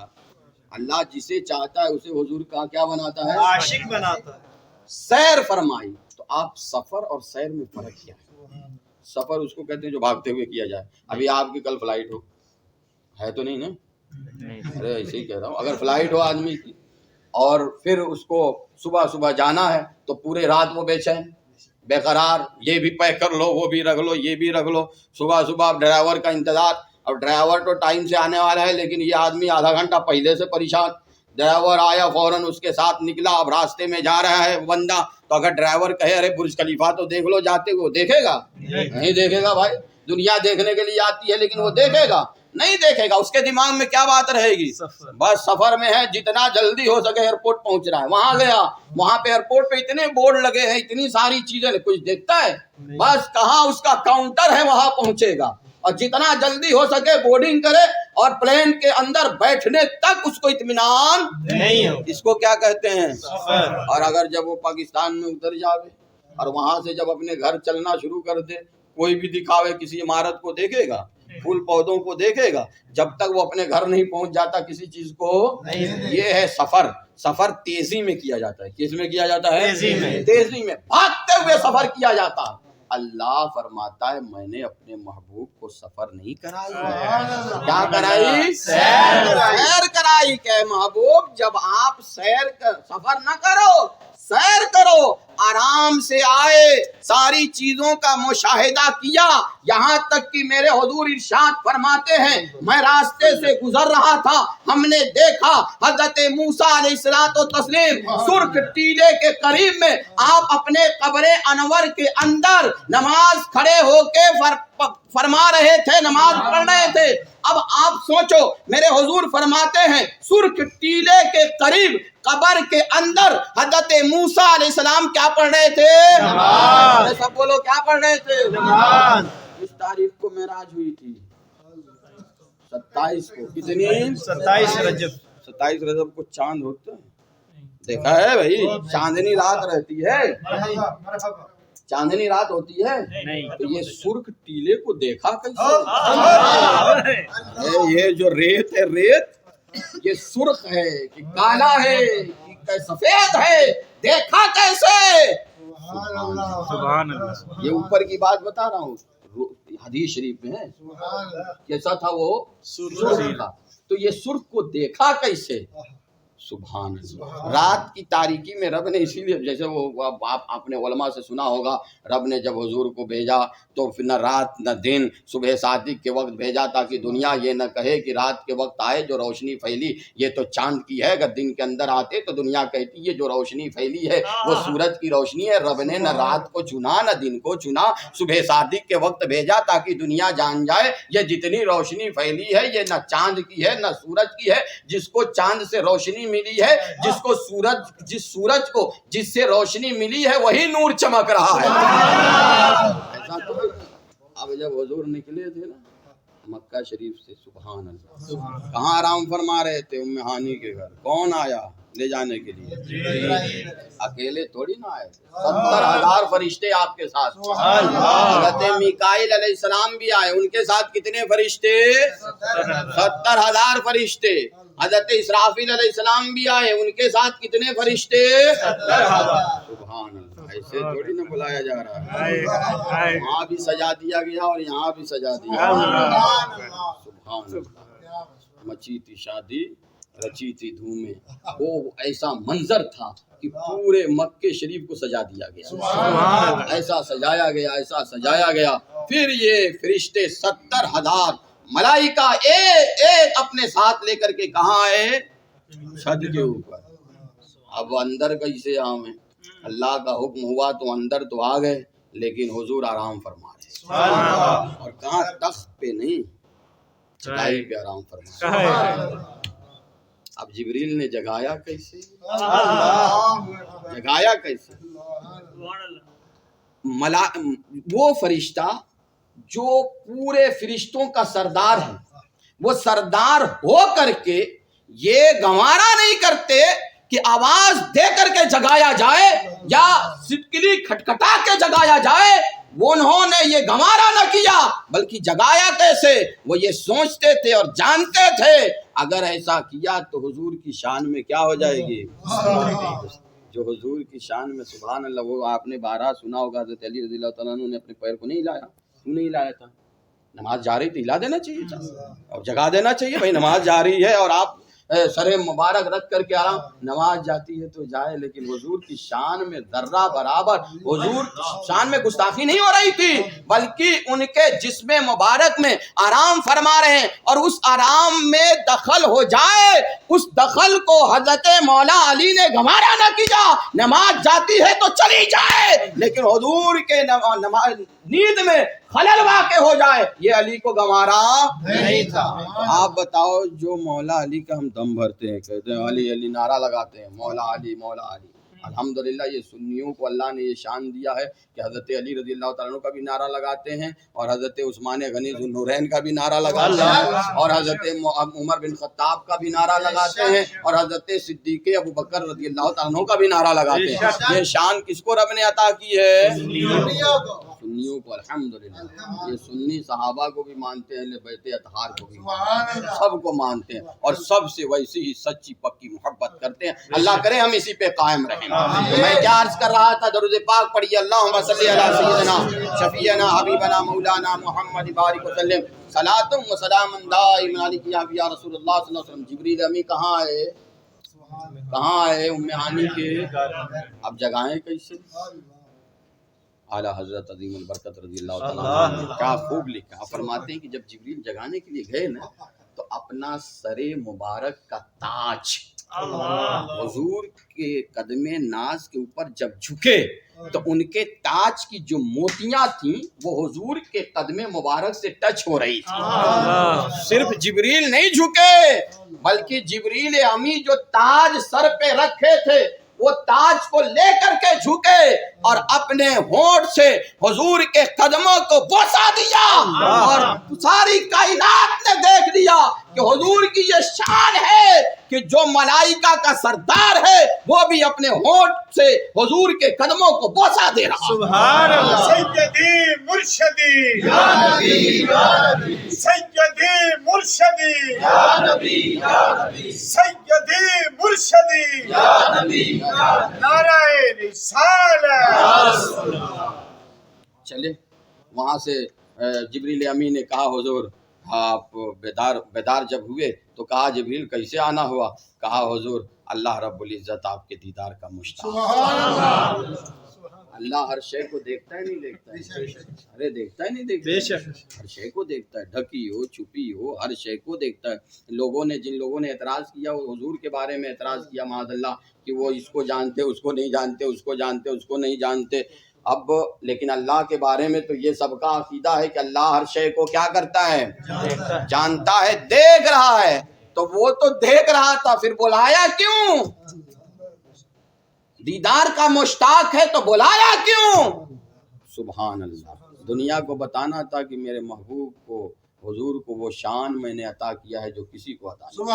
[SPEAKER 5] اللہ جسے چاہتا ہے اسے حضور کا کیا بناتا ہے؟
[SPEAKER 1] عاشق بناتا ہے۔
[SPEAKER 5] سیر فرمائی، تو آپ سفر اور سیر میں فرق کیا ہے؟ سفر اس کو کہتے ہیں جو بھاگتے ہوئے کیا جائے۔ ابھی آپ کی کل فلائٹ ہو، ہے تو نہیں نا؟ ارے ایسے ہی کہہ رہا ہوں، اگر فلائٹ ہو آدمی کی اور پھر اس کو صبح جانا ہے تو پورے رات وہ بے چین بے قرار، یہ بھی پیک کر لو، وہ بھی رکھ لو، یہ بھی رکھ لو، صبح ڈرائیور کا انتظار۔ اب ڈرائیور تو ٹائم سے آنے والا ہے لیکن یہ آدمی آدھا گھنٹہ پہلے سے پریشان۔ ڈرائیور آیا فوراً اس کے ساتھ نکلا، اب راستے میں جا رہا ہے بندہ، تو اگر ڈرائیور کہے ارے برج خلیفہ تو دیکھ لو جاتے، وہ دیکھے گا؟ نہیں دیکھے گا بھائی، دنیا دیکھنے کے لیے آتی ہے لیکن وہ دیکھے گا؟ نہیں دیکھے گا. اس کے دماغ میں کیا بات رہے گی؟ بس سفر میں ہے, جتنا جلدی ہو سکے ایئرپورٹ پہنچ رہا ہے. وہاں گیا, وہاں پہ ایئرپورٹ پہ اتنے بورڈ لگے ہیں, اتنی ساری چیزیں, کچھ دیکھتا ہے؟ بس کہاں اس کا کاؤنٹر ہے وہاں پہنچے گا, اور جتنا جلدی ہو سکے بورڈنگ کرے, اور پلین کے اندر بیٹھنے تک اس کو اطمینان
[SPEAKER 1] نہیں ہو.
[SPEAKER 5] اس کو کیا کہتے ہیں؟
[SPEAKER 1] سفر.
[SPEAKER 5] اور اگر جب وہ پاکستان میں اتر جاوے اور وہاں سے جب اپنے گھر چلنا شروع کر دے, کوئی بھی دکھاوے, کسی عمارت کو دیکھے گا, پھول پودوں کو دیکھے گا, جب تک وہ اپنے گھر نہیں پہنچ جاتا کسی چیز کو. یہ ہے سفر. سفر تیزی میں کیا جاتا ہے. کس میں کیا جاتا ہے؟
[SPEAKER 1] تیزی میں.
[SPEAKER 5] تیزی میں, بھاگتے ہوئے سفر کیا جاتا ہے. اللہ فرماتا ہے میں نے اپنے محبوب کو سفر نہیں کرائی. کیا کرائی؟ سیر کرائی. کہ محبوب جب آپ سفر نہ کرو, سیر کرو, آرام سے آئے, ساری چیزوں کا مشاہدہ کیا, یہاں تک کہ میرے حضور ارشاد فرماتے ہیں میں راستے سے گزر رہا تھا, ہم نے دیکھا حضرت موسیٰ علیہ الصلوۃ والتسلیم سرخ ٹیلے کے قریب میں آپ اپنے قبر انور کے اندر نماز کھڑے ہو کے فرما رہے تھے, نماز پڑھ رہے تھے. اب آپ سوچو, میرے حضور فرماتے ہیں سرخ ٹیلے کے قریب قبر کے اندر حضرت موسیٰ علیہ السلام کیا پڑھ رہے تھے؟ نماز. سب بولو کیا پڑھ رہے تھے؟
[SPEAKER 1] نماز.
[SPEAKER 5] اس تاریخ کو معراج ہوئی تھی 27 کو. کتنی؟
[SPEAKER 1] 27 رجب.
[SPEAKER 5] 27 رجب کو چاند ہوتا ہے. دیکھا ہے بھائی, چاندنی رات رہتی ہے, چاندنی رات ہوتی ہے. تو یہ سرخ ٹیلے کو دیکھا کیسے؟ یہ جو ریت ہے, ریت یہ سرخ ہے کہ کالا ہے کہ سفید ہے, دیکھا کیسے؟
[SPEAKER 1] سبحان اللہ.
[SPEAKER 5] یہ اوپر کی بات بتا رہا ہوں, حدیث شریف میں ہے. کیسا تھا وہ؟ سرخ تھا. تو یہ سرخ کو دیکھا کیسے؟ سبحان اللہ. رات کی تاریکی میں رب نے اسی لیے, جیسے وہ آپ نے علماء سے سنا ہوگا, رب نے جب حضور کو بھیجا تو پھر نہ رات نہ دن, صبح صادق کے وقت بھیجا تاکہ دنیا یہ نہ کہے کہ رات کے وقت آئے جو روشنی پھیلی یہ تو چاند کی ہے, اگر دن کے اندر آتے تو دنیا کہتی ہے جو روشنی پھیلی ہے وہ سورج کی روشنی ہے. رب نے نہ رات کو چنا نہ دن کو چنا, صبح صادق کے وقت بھیجا تاکہ دنیا جان جائے یہ جتنی روشنی پھیلی ہے یہ نہ چاند کی ہے نہ سورج کی ہے. جس کو چاند سے روشنی ملی ہے, جس کو جس سورج کو جس سے روشنی ملی ہے وہی نور چمک رہا ہے. ایسا تو اب جب حضور نکلے تھے نا مکہ شریف سے, سبحان اللہ, کہاں آرام فرما رہے تھے؟ ام ہانی کے گھر. کون آیا لے جانے کے لیے؟ اکیلے تھوڑی نہ آئے, 70,000 فرشتے آپ کے ساتھ. حضرت میکائیل علیہ السلام بھی آئے, ان کے ساتھ کتنے فرشتے؟ 70,000 فرشتے. حضرت اسرافیل علیہ السلام بھی آئے, ان کے ساتھ کتنے فرشتے؟ 70,000. سبحان اللہ. ایسے تھوڑی نہ بلایا جا رہا ہے, وہاں بھی سجا دیا گیا اور یہاں بھی سجا دیا. سبحان اللہ. مچی تھی شادی, رچی تھی دھومیں, وہ ایسا منظر تھا کہ پورے مکے شریف کو سجا دیا گیا. ایسا سجایا گیا, ایسا سجایا گیا. پھر یہ فرشتے 70,000 ملائکہ ایک ایک اپنے ساتھ لے کر کے کہاں آئے؟ چھت کے اوپر. اب اندر کیسے آئے؟ اللہ کا حکم ہوا تو اندر تو آ گئے, لیکن حضور آرام فرما رہے. اور کہاں؟ تخت پہ نہیں, چٹائی پہ آرام فرما رہے. اب جبریل نے جگایا کیسے؟ جگایا کیسے؟ وہ فرشتہ جو پورے فرشتوں کا سردار ہے, وہ سردار ہو کر کے یہ گوارا نہیں کرتے کہ آواز دے کر کے جگایا جائے یا سٹکلی کھٹکھٹا کے جگایا جائے. وہ انہوں نے یہ گوارا نہ کیا, بلکہ جگایا کیسے وہ یہ سوچتے تھے اور جانتے تھے اگر ایسا کیا تو حضور کی شان میں کیا ہو جائے گی. جو حضور کی شان میں, سبحان اللہ. وہ آپ نے 12 سنا ہوگا, حضرت علی رضی اللہ تعالیٰ عنہ نے اپنے پیر کو نہیں ہلایا. کیوں نہیں ہلایا تھا؟ نماز جاری تھی, ہلا دینا چاہیے تھا اور جگا دینا چاہیے. بھائی نماز جاری ہے اور آپ سر مبارک رکھ کر کے آرام, نماز جاتی ہے تو جائے, لیکن حضور کی شان میں ذرہ برابر, حضور کی شان میں گستاخی نہیں ہو رہی تھی, بلکہ ان کے جسم مبارک میں آرام فرما رہے ہیں. اور اس آرام میں دخل ہو جائے, اس دخل کو حضرت مولا علی نے گوارا نہ کیا. نماز جاتی ہے تو چلی جائے, لیکن حضور کے نیند میں خلل واقع ہو جائے، یہ علی کو گوارا
[SPEAKER 1] نہیں تھا۔
[SPEAKER 5] آپ بتاؤ، جو مولا علی کا ہم دم بھرتے ہیں، کہتے ہیں علی علی نعرہ لگاتے ہیں، مولا علی مولا علی، الحمدللہ یہ سنیوں کو اللہ نے یہ شان دیا ہے کہ حضرت علی رضی اللہ تعالیٰ عنہ کا بھی نعرہ لگاتے ہیں، اور حضرت عثمان غنی ذو النورین کا بھی نعرہ لگاتے ہیں، اور حضرت عمر بن خطاب کا بھی نعرہ لگاتے ہیں، اور حضرت صدیق ابوبکر رضی اللہ تعالیٰ عنہ کا بھی نعرہ لگاتے ہیں۔ یہ شان کس کو رب نے عطا کی ہے؟ سنیوں کو، الحمدللہ۔ یہ سنی صحابہ کو بھی مانتے ہیں، بیت اطہار کو بھی مانتے ہیں، سب کو مانتے ہیں، اور سب سے ویسی ہی سچی پکی محبت کرتے ہیں۔ اللہ کرے ہم اسی پہ قائم رہیں۔ تو میں کیا عرض کر رہا تھا، درود پاک پڑھیے، اللہم صلی علی سیدنا شفیعنا حبیبنا مولانا محمد بارک وسلم صلاۃ و سلام دائم علیک یا رسول اللہ صلی اللہ علیہ وسلم۔ جبریل امی کہاں آئے؟ کہاں آئے؟ ام ہانی کے۔ اب جگائیں کیسے؟ اعلیٰ حضرت عظیم البرکت رضی اللہ تعالیٰ عنہ کیا خوب لکھا۔ آپ فرماتے ہیں کہ جب جبریل جگانے کے لیے گئے نا، تو اپنا سر مبارک کا تاج حضور کے قدم ناز کے اوپر جب جھکے، تو ان کے تاج کی جو موتیاں تھیں وہ حضور کے قدم مبارک سے ٹچ ہو رہی تھی۔ صرف جبریل نہیں جھکے، بلکہ جبریل امی جو تاج سر پہ رکھے تھے، وہ تاج کو لے کر کے جھکے اور اپنے ہونٹ سے حضور کے قدموں کو بوسا دیا، اور ساری کائنات نے دیکھ لیا کہ حضور کی یہ شان ہے کہ جو ملائکہ کا سردار ہے وہ بھی اپنے ہونٹ سے حضور کے قدموں کو بوسا دے رہا۔
[SPEAKER 1] سبحان اللہ۔
[SPEAKER 3] سیدی مرشدی یا نبی یا نبی، سیدی مرشدی یا نبی یا نبی، سیدی مرشدی یا نبی یا نبی، نعرہ رسالت۔
[SPEAKER 5] چلے وہاں سے جبریل امی نے کہا حضور آپ بیدار جب ہوئے تو کہا جبریل کیسے آنا ہوا؟ کہا حضور اللہ رب العزت آپ کے دیدار کا مشتاق۔ اللہ ہر شے کو دیکھتا ہے نہیں دیکھتا ہے؟ ارے دیکھتا ہے نہیں دیکھتا؟
[SPEAKER 1] بے شک
[SPEAKER 5] ہر شے کو دیکھتا ہے، ڈھکی ہو چھپی ہو، ہر شے کو دیکھتا ہے۔ جن لوگوں نے اعتراض کیا، وہ حضور کے بارے میں اعتراض کیا معاذ اللہ کہ وہ اس کو جانتے اس کو نہیں جانتے، اس کو جانتے اس کو نہیں جانتے۔ اب لیکن اللہ کے بارے میں تو یہ سب کا عقیدہ ہے کہ اللہ ہر شے کو کیا کرتا ہے؟ جانتا ہے، دیکھ رہا ہے۔ تو وہ تو دیکھ رہا تھا، پھر بلایا کیوں؟ دیدار کا مشتاق ہے تو بلایا کیوں؟ سبحان اللہ۔ دنیا کو بتانا تھا کہ میرے محبوب کو، حضور کو وہ شان میں نے عطا کیا ہے جو کسی کو عطا نہیں۔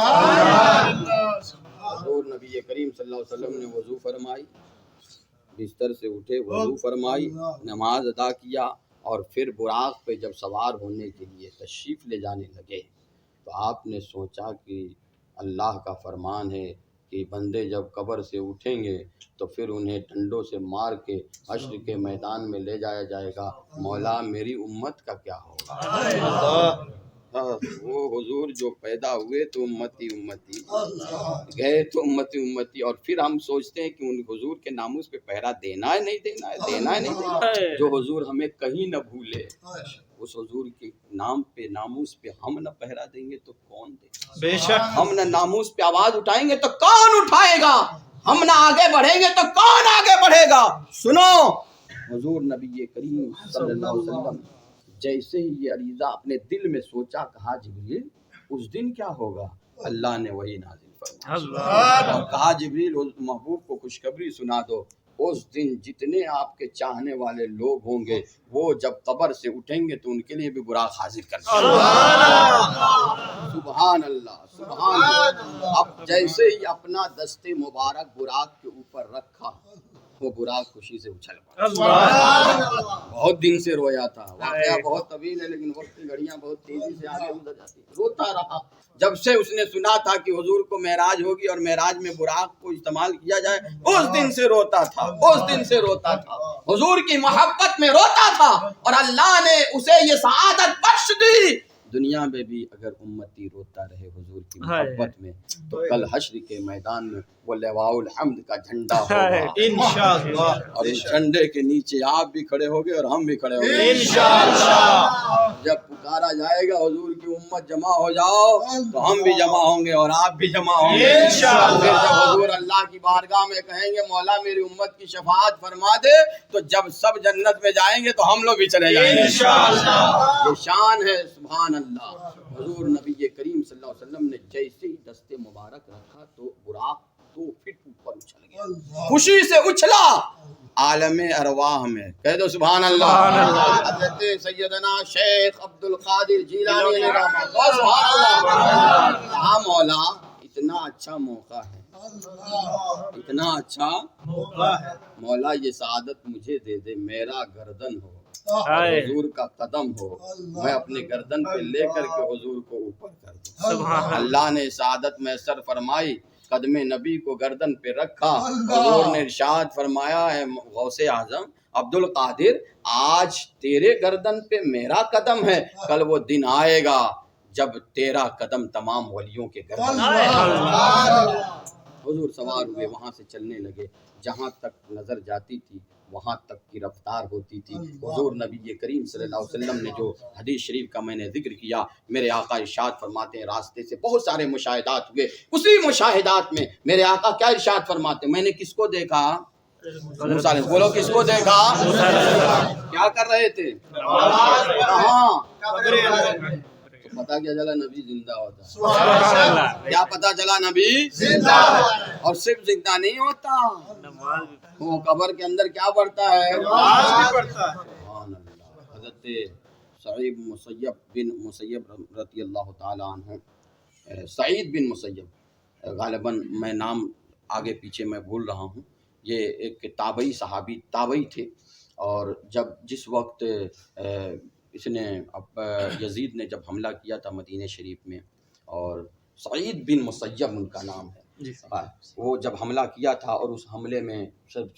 [SPEAKER 5] حضور نبی کریم صلی اللہ علیہ وسلم نے وضو فرمائی، بستر سے اٹھے، وضو فرمائی، نماز ادا کیا، اور پھر براق پہ جب سوار ہونے کے لیے تشریف لے جانے لگے تو آپ نے سوچا کہ اللہ کا فرمان ہے کہ بندے جب قبر سے اٹھیں گے تو پھر انہیں ڈنڈوں سے مار کے حشر کے میدان میں لے جایا جائے گا، مولا میری امت کا کیا ہوگا؟ وہ حضور جو پیدا ہوئے تو امتی امتی، گئے تو امتی امتی، اور پھر ہم سوچتے ہیں کہ ان حضور کے ناموس پہ پہرا دینا ہے نہیں دینا ہے، دینا ہے نہیں دینا ہے۔ جو حضور ہمیں کہیں نہ بھولے، اس حضور کے نام پہ ناموس پہ ہم نہ پہرا دیں گے تو کون دے گا؟
[SPEAKER 1] بے شک
[SPEAKER 5] ہم نہ ناموس پہ آواز اٹھائیں گے تو کون اٹھائے گا؟ ہم نہ آگے بڑھیں گے تو کون آگے بڑھے گا؟ سنو، حضور نبی کریم صلی اللہ علیہ وسلم جیسے ہی یہ عریضہ اپنے دل میں سوچا، کہا جبریل اس دن کیا ہوگا؟ اللہ نے وہی نازل فرمایا اور کہا جبریل محبوب کو خوشخبری سنا دو، اس دن جتنے آپ کے چاہنے والے لوگ ہوں گے وہ جب قبر سے اٹھیں گے تو ان کے لیے بھی براق حاضر کر دیں گے۔ سبحان اللہ، سبحان اللہ۔ اب جیسے ہی اپنا دست مبارک براق کے اوپر رکھا، وہ براق خوشی سے اچھل پڑا۔ بہت دن سے رویا تھا، واقعہ بہت طویل ہے لیکن وقت کی گھڑیاں بہت تیزی سے آگے گزر جاتی، روتا رہا۔ جب سے اس نے سنا تھا کہ حضور کو معراج ہوگی اور معراج میں براق کو استعمال کیا جائے، اس دن سے روتا تھا، اس دن سے روتا تھا، حضور کی محبت میں روتا تھا، اور اللہ نے اسے یہ سعادت بخش دی۔ دنیا میں بھی اگر امتی روتا رہے حضور کی محبت میں تو کل حشر کے میدان میں وہ لواء الحمد کا جھنڈا ہوگا
[SPEAKER 1] انشاءاللہ،
[SPEAKER 5] اور اس جھنڈے کے نیچے آپ بھی کھڑے ہوگے اور ہم بھی کھڑے ہوگے
[SPEAKER 1] انشاءاللہ۔
[SPEAKER 5] جب پکارا جائے گا حضور کی کی امت جمع ہو جاؤ تو ہم بھی جمع ہوں گے اور آپ بھی جمع ہوں گے
[SPEAKER 1] انشاءاللہ۔
[SPEAKER 5] پھر جب حضور اللہ کی بارگاہ میں کہیں گے مولا میری امت کی شفاعت فرما دے تو جب سب جنت میں جائیں گے تو ہم لوگ بھی چلے جائیں گے
[SPEAKER 1] انشاءاللہ۔
[SPEAKER 5] یہ شان ہے سبحان اللہ۔ حضور نبی کریم صلی اللہ علیہ وسلم نے جیسے ہی دستے مبارک رکھا تو براق 2 فٹ اوپر اچھل گیا، خوشی سے اچھلا عالم ارواح میں، کہہ دو سبحان اللہ۔ حضرت سیدنا شیخ عبد القادر جیلانی نے کہا سبحان اللہ۔ ہاں مولا اتنا اچھا موقع ہے، اتنا اچھا مولا یہ سعادت مجھے دے دے، میرا گردن ہو اور حضور کا قدم ہو، میں اپنے گردن پہ لے کر کے حضور کو اوپر کر دوں۔ اللہ نے سعادت میسر فرمائی، قدم نبی کو گردن پہ رکھا، حضور نے ارشاد فرمایا ہے غوث اعظم عبد القادر آج تیرے گردن پہ میرا قدم ہے، کل وہ دن آئے گا جب تیرا قدم تمام ولیوں کے گردن پہ ہے۔ حضور سوار ہوئے، وہاں سے چلنے لگے، جہاں تک نظر جاتی تھی وہاں تک کی رفتار ہوتی تھی۔ حضور نبی کریم صلی اللہ علیہ وسلم نے جو حدیث شریف کا میں نے ذکر کیا، میرے آقا ارشاد فرماتے ہیں راستے سے بہت سارے مشاہدات ہوئے، اسی مشاہدات میں میرے آقا کیا ارشاد فرماتے ہیں، میں نے کس کو دیکھا؟ موسیٰ علیہ، بولو کس کو دیکھا؟ کیا کر رہے تھے؟ کہاں؟ تو پتہ کیا چلا نبی زندہ ہوتا، کیا پتہ چلا نبی زندہ، اور صرف زندہ نہیں ہوتا، وہ قبر کے اندر کیا پڑھتا ہے؟ سبحان اللہ۔ حضرت سعید بن مسیب رضی اللہ تعالی عنہ، سعید بن مسیب، غالباً میں نام آگے پیچھے میں بھول رہا ہوں، یہ ایک تابعی صحابی تابعی تھے، اور جس وقت اس نے یزید نے جب حملہ کیا تھا مدینہ شریف میں، اور سعید بن مسیب ان کا نام ہے، وہ جب حملہ کیا تھا اور اس حملے میں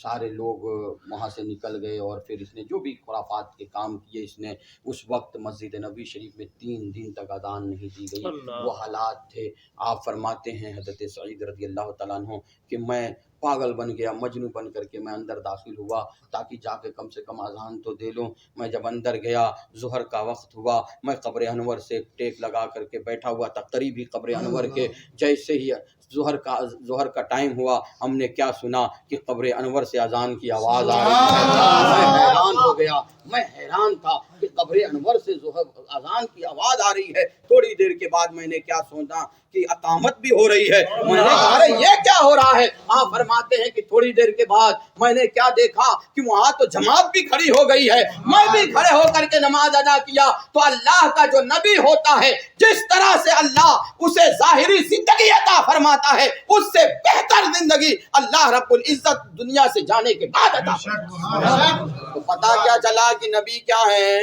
[SPEAKER 5] سارے لوگ وہاں سے نکل گئے، اور پھر اس نے جو بھی خرافات کے کام کیے، اس نے اس وقت مسجد نبوی شریف میں 3 دن تک اذان نہیں دی گئی، وہ حالات تھے۔ آپ فرماتے ہیں حضرت سعید رضی اللہ تعالیٰ عنہ کہ میں پاگل بن گیا، مجنوں بن کر کے میں اندر داخل ہوا تاکہ جا کے کم سے کم اذان تو دے لوں۔ میں جب اندر گیا، ظہر کا وقت ہوا، میں قبر انور سے ٹیک لگا کر کے بیٹھا ہوا تھا قریب ہی قبر انور کے، جیسے ہی ظہر کا ٹائم ہوا، ہم نے کیا سنا کہ قبر انور سے اذان کی آواز آ رہی ہے۔ میں حیران ہو گیا، میں حیران تھا کہ قبر انور سے اذان کی آواز آ رہی ہے۔ تھوڑی دیر کے بعد میں نے کیا سوچا کہ اقامت بھی ہو رہی ہے، میں نے کہا ارے یہ کیا ہو رہا ہے؟ آپ فرماتے ہیں کہ تھوڑی دیر کے بعد میں نے کیا دیکھا کہ وہاں تو جماعت بھی کھڑی ہو گئی ہے، میں بھی کھڑے ہو کر کے نماز ادا کیا۔ تو اللہ کا جو نبی ہوتا ہے، جس طرح سے اللہ اسے ظاہری زندگی عطا فرماتا ہے، اس سے بہتر زندگی اللہ رب العزت دنیا سے جانے کے بعد عطا فرماتا ہے۔ تو پتہ کیا چلا کہ نبی کیا ہے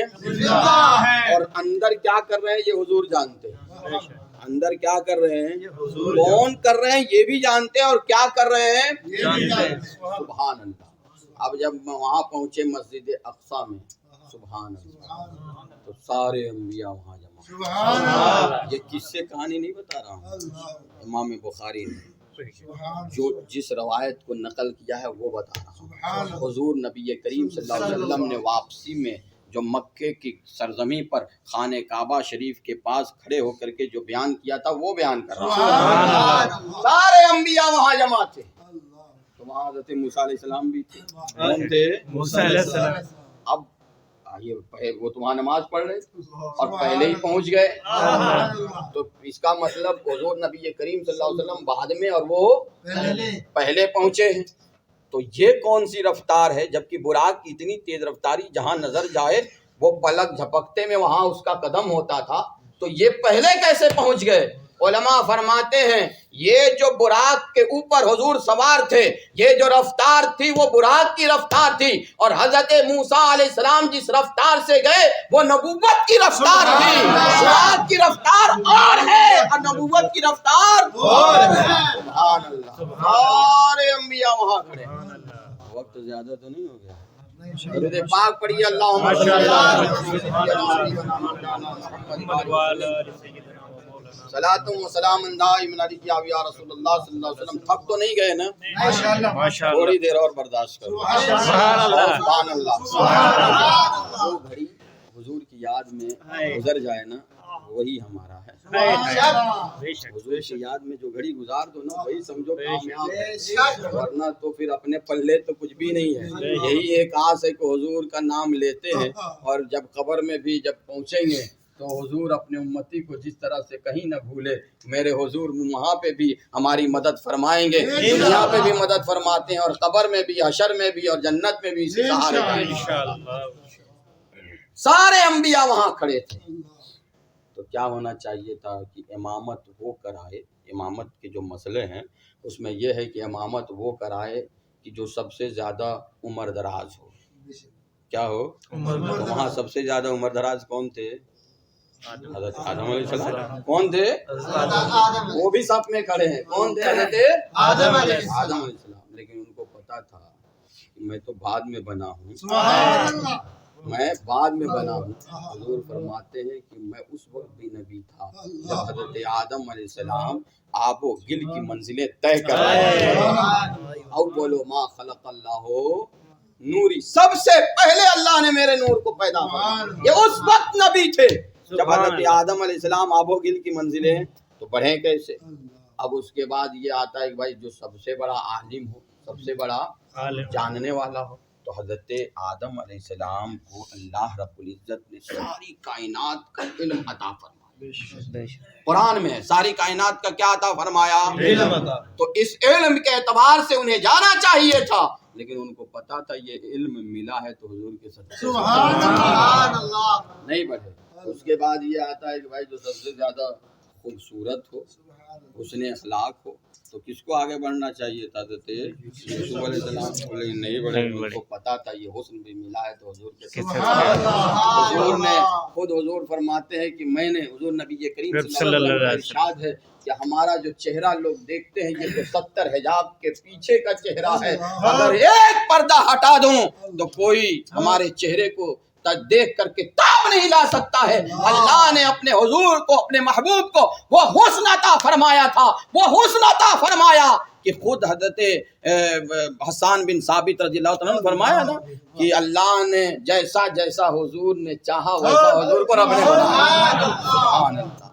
[SPEAKER 5] اور اندر کیا کر رہے ہیں یہ حضور جانتے ہیں، اندر کیا کر رہے ہیں، کون کر رہے ہیں یہ بھی جانتے ہیں، اور کیا کر رہے ہیں، سبحان اللہ۔ اب جب وہاں پہنچے مسجد اقصی میں، سبحان اللہ، تو سارے انبیاء وہاں جمع۔ یہ کس سے کہانی نہیں بتا رہا ہوں، امام بخاری نے جو جس روایت کو نقل کیا ہے وہ بتا رہا ہوں۔ حضور نبی کریم صلی اللہ علیہ وسلم نے واپسی میں جو مکے کی سرزمین پر خانہ کعبہ شریف کے پاس کھڑے ہو کر کے جو بیان کیا تھا وہ بیان کر رہا ہوں۔ سارے انبیاء وہاں جمع تھے، تو وہاں حضرت موسیٰ علیہ السلام بھی تھے، کون تھے؟ موسیٰ علیہ السلام۔ اب وہ تو وہاں نماز پڑھ رہے اور پہلے ہی پہنچ گئے، تو اس کا مطلب حضور نبی کریم صلی اللہ علیہ وسلم بعد میں اور وہ پہلے پہنچے ہیں۔ تو یہ کون سی رفتار ہے، جبکہ براق کی اتنی تیز رفتاری جہاں نظر جائے وہ پلک جھپکتے میں وہاں اس کا قدم ہوتا تھا، تو یہ پہلے کیسے پہنچ گئے؟ علماء فرماتے ہیں یہ جو براق کے اوپر حضور سوار تھے، یہ جو رفتار تھی وہ براق کی رفتار تھی، اور حضرت موسیٰ علیہ السلام جس رفتار سے گئے وہ نبوت کی رفتار تھی۔ براق کی رفتار اور ہے اور نبوت کی رفتار اور ہے۔ سبحان اللہ، سارے انبیاء وہاں کھڑے۔ وقت زیادہ تو نہیں ہو گیا؟ درود پاک پڑھیے، اللہم صلی صلاۃ و سلام دائم علیک یا رسول اللہ صلی اللہ علیہ وسلم۔ تھک تو نہیں گئے نا؟ ماشاءاللہ، تھوڑی دیر اور برداشت کرو۔ سبحان اللہ، وہ گھڑی حضور کی یاد میں گزر جائے نا وہی ہمارا ہے۔
[SPEAKER 2] بے شک
[SPEAKER 5] حضور کی یاد میں جو گھڑی گزار دو نا وہی سمجھو کامیاب ہے، ورنہ تو پھر اپنے پلے تو کچھ بھی نہیں ہے۔ یہی ایک آس ہے کہ حضور کا نام لیتے ہیں اور جب قبر میں بھی جب پہنچیں گے تو حضور اپنے امتی کو جس طرح سے کہیں نہ بھولے، میرے حضور وہاں پہ بھی ہماری مدد فرمائیں گے، دنیا پہ بھی مدد فرماتے ہیں اور قبر میں بھی، حشر میں بھی اور جنت میں بھی اسی سہارے ہیں۔
[SPEAKER 2] انشاءاللہ۔
[SPEAKER 5] سارے انبیاء وہاں کھڑے تھے۔ تو کیا ہونا چاہیے تھا کہ امامت وہ کرائے، امامت کے جو مسئلے ہیں اس میں یہ ہے کہ امامت وہ کرائے کہ جو سب سے زیادہ عمر دراز ہو۔ کیا ہو؟ تو وہاں سب سے زیادہ عمر دراز کون تھے؟ حضرت آدم علیہ السلام۔ کون تھے؟ وہ بھی سب میں کھڑے ہیں۔ کون تھے؟ حضرت آدم علیہ السلام۔ لیکن ان کو پتا تھا کہ میں تو بعد میں بنا ہوں، میں بعد میں بنا ہوں۔ حضور فرماتے ہیں کہ میں اس وقت بھی نبی تھا جب حضرت آدم علیہ السلام آب و گل کی منزلیں طے کر رہے تھے۔ اول ما خلق اللہ نوری، سب سے پہلے اللہ نے میرے نور کو پیدا کیا۔ یہ اس وقت نبی تھے جب حضرت آدم علیہ السلام آب و گل کی منزلیں تو بڑھیں کیسے؟ اب اس کے بعد یہ آتا ہے کہ بھائی جو سب سے بڑا عالم ہو، سب سے بڑا جاننے والا ہو، تو حضرت آدم علیہ السلام کو اللہ رب العزت نے ساری کائنات کا علم عطا فرمایا۔ قرآن میں ساری کائنات کا کیا عطا فرمایا؟
[SPEAKER 1] علم عطا۔
[SPEAKER 5] تو اس علم کے اعتبار سے انہیں جانا چاہیے تھا، لیکن ان کو پتا تھا یہ علم ملا ہے تو حضور کے صدقے نہیں بڑھے۔ اس کے بعد یہ آتا ہے کہ بھائی جو سب سے زیادہ خوبصورت ہو، حسن اخلاق ہو، تو کس کو آگے بڑھنا چاہیے تھا؟ حضرت یوسف علیہ السلام، لیکن نہیں بڑھے۔ ان کو پتا تھا یہ حسن بھی ملا ہے تو حضور کے حضور نے خود حضور فرماتے ہیں کہ میں نے، حضور نبی کریم صلی اللہ علیہ وسلم ارشاد ہے کہ ہمارا جو چہرہ لوگ دیکھتے ہیں یہ تو 70 حجاب کے پیچھے کا چہرہ ہے، اگر ایک پردہ ہٹا دوں تو کوئی ہمارے چہرے کو دیکھ کر کے تاب نہیں لا سکتا ہے۔ اللہ نے اپنے حضور کو، اپنے محبوب کو وہ حسن عطا فرمایا تھا، وہ حسن عطا فرمایا کہ خود حضرت حسان بن ثابت رضی اللہ عنہ فرمایا نا کہ اللہ نے جیسا جیسا حضور نے چاہا ویسا حضور کو رب نے بنایا۔ سبحان اللہ۔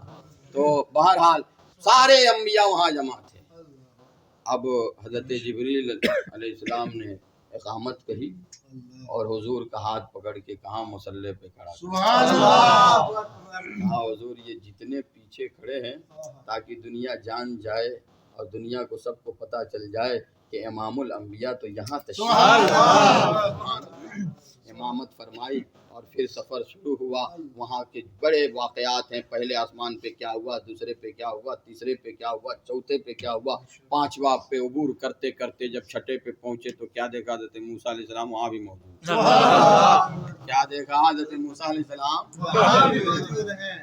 [SPEAKER 5] تو بہرحال سارے انبیاء وہاں جمع تھے۔ اب حضرت جبریل علیہ السلام نے اقامت کہی اور حضور کا ہاتھ پکڑ کے کہاں مصلی پہ کھڑا کہا حضور یہ جتنے پیچھے کھڑے ہیں تاکہ دنیا جان جائے اور دنیا کو سب کو پتہ چل جائے کہ امام الانبیاء تو یہاں تشریف، امامت فرمائی اور پھر سفر شروع ہوا۔ وہاں کے بڑے واقعات ہیں، پہلے آسمان پہ کیا ہوا، دوسرے پہ کیا ہوا، تیسرے پہ کیا ہوا، چوتھے پہ کیا ہوا، پانچواں پہ عبور کرتے کرتے جب چھٹے پہ پہنچے تو کیا دیکھا؟ حضرت موسیٰ علیہ السلام وہاں بھی موجود۔ کیا دیکھا؟ حضرت موسیٰ علیہ السلام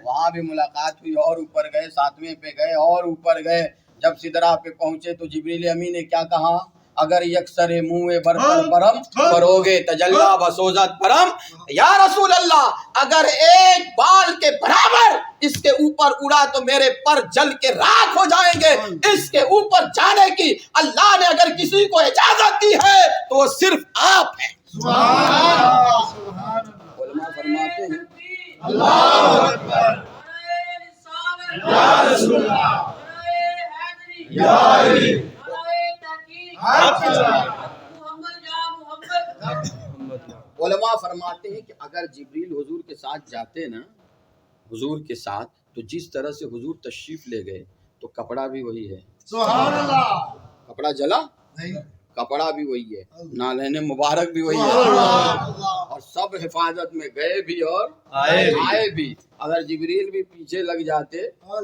[SPEAKER 5] وہاں بھی ملاقات ہوئی، اور اوپر گئے، ساتویں پہ گئے اور اوپر گئے۔ جب سدرا پہ پہنچے تو جبریل امین نے کیا کہا؟ اگر یکسر منہ برتر پرم کروگے تجلا بسوزت پرم، یا رسول اللہ اگر ایک بال کے برابر اس کے اوپر اڑا تو میرے پر جل کے راکھ ہو جائیں گے۔ اس کے اوپر جانے کی اللہ نے اگر کسی کو اجازت دی ہے تو وہ صرف آپ ہیں۔ علماء فرماتے ہیں
[SPEAKER 3] اللہ اکبر، یا رسول اللہ، یا علی،
[SPEAKER 5] علماء فرماتے ہیں کہ اگر جبریل حضور کے ساتھ جاتے نا، حضور کے ساتھ، تو جس طرح سے حضور تشریف لے گئے تو کپڑا بھی وہی ہے۔
[SPEAKER 3] سبحان اللہ،
[SPEAKER 5] کپڑا جلا
[SPEAKER 3] نہیں،
[SPEAKER 5] کپڑا بھی وہی ہے، نالین مبارک بھی وہی ہے، اور سب حفاظت میں گئے بھی اور آئے بھی۔ اگر جبریل بھی پیچھے لگ جاتے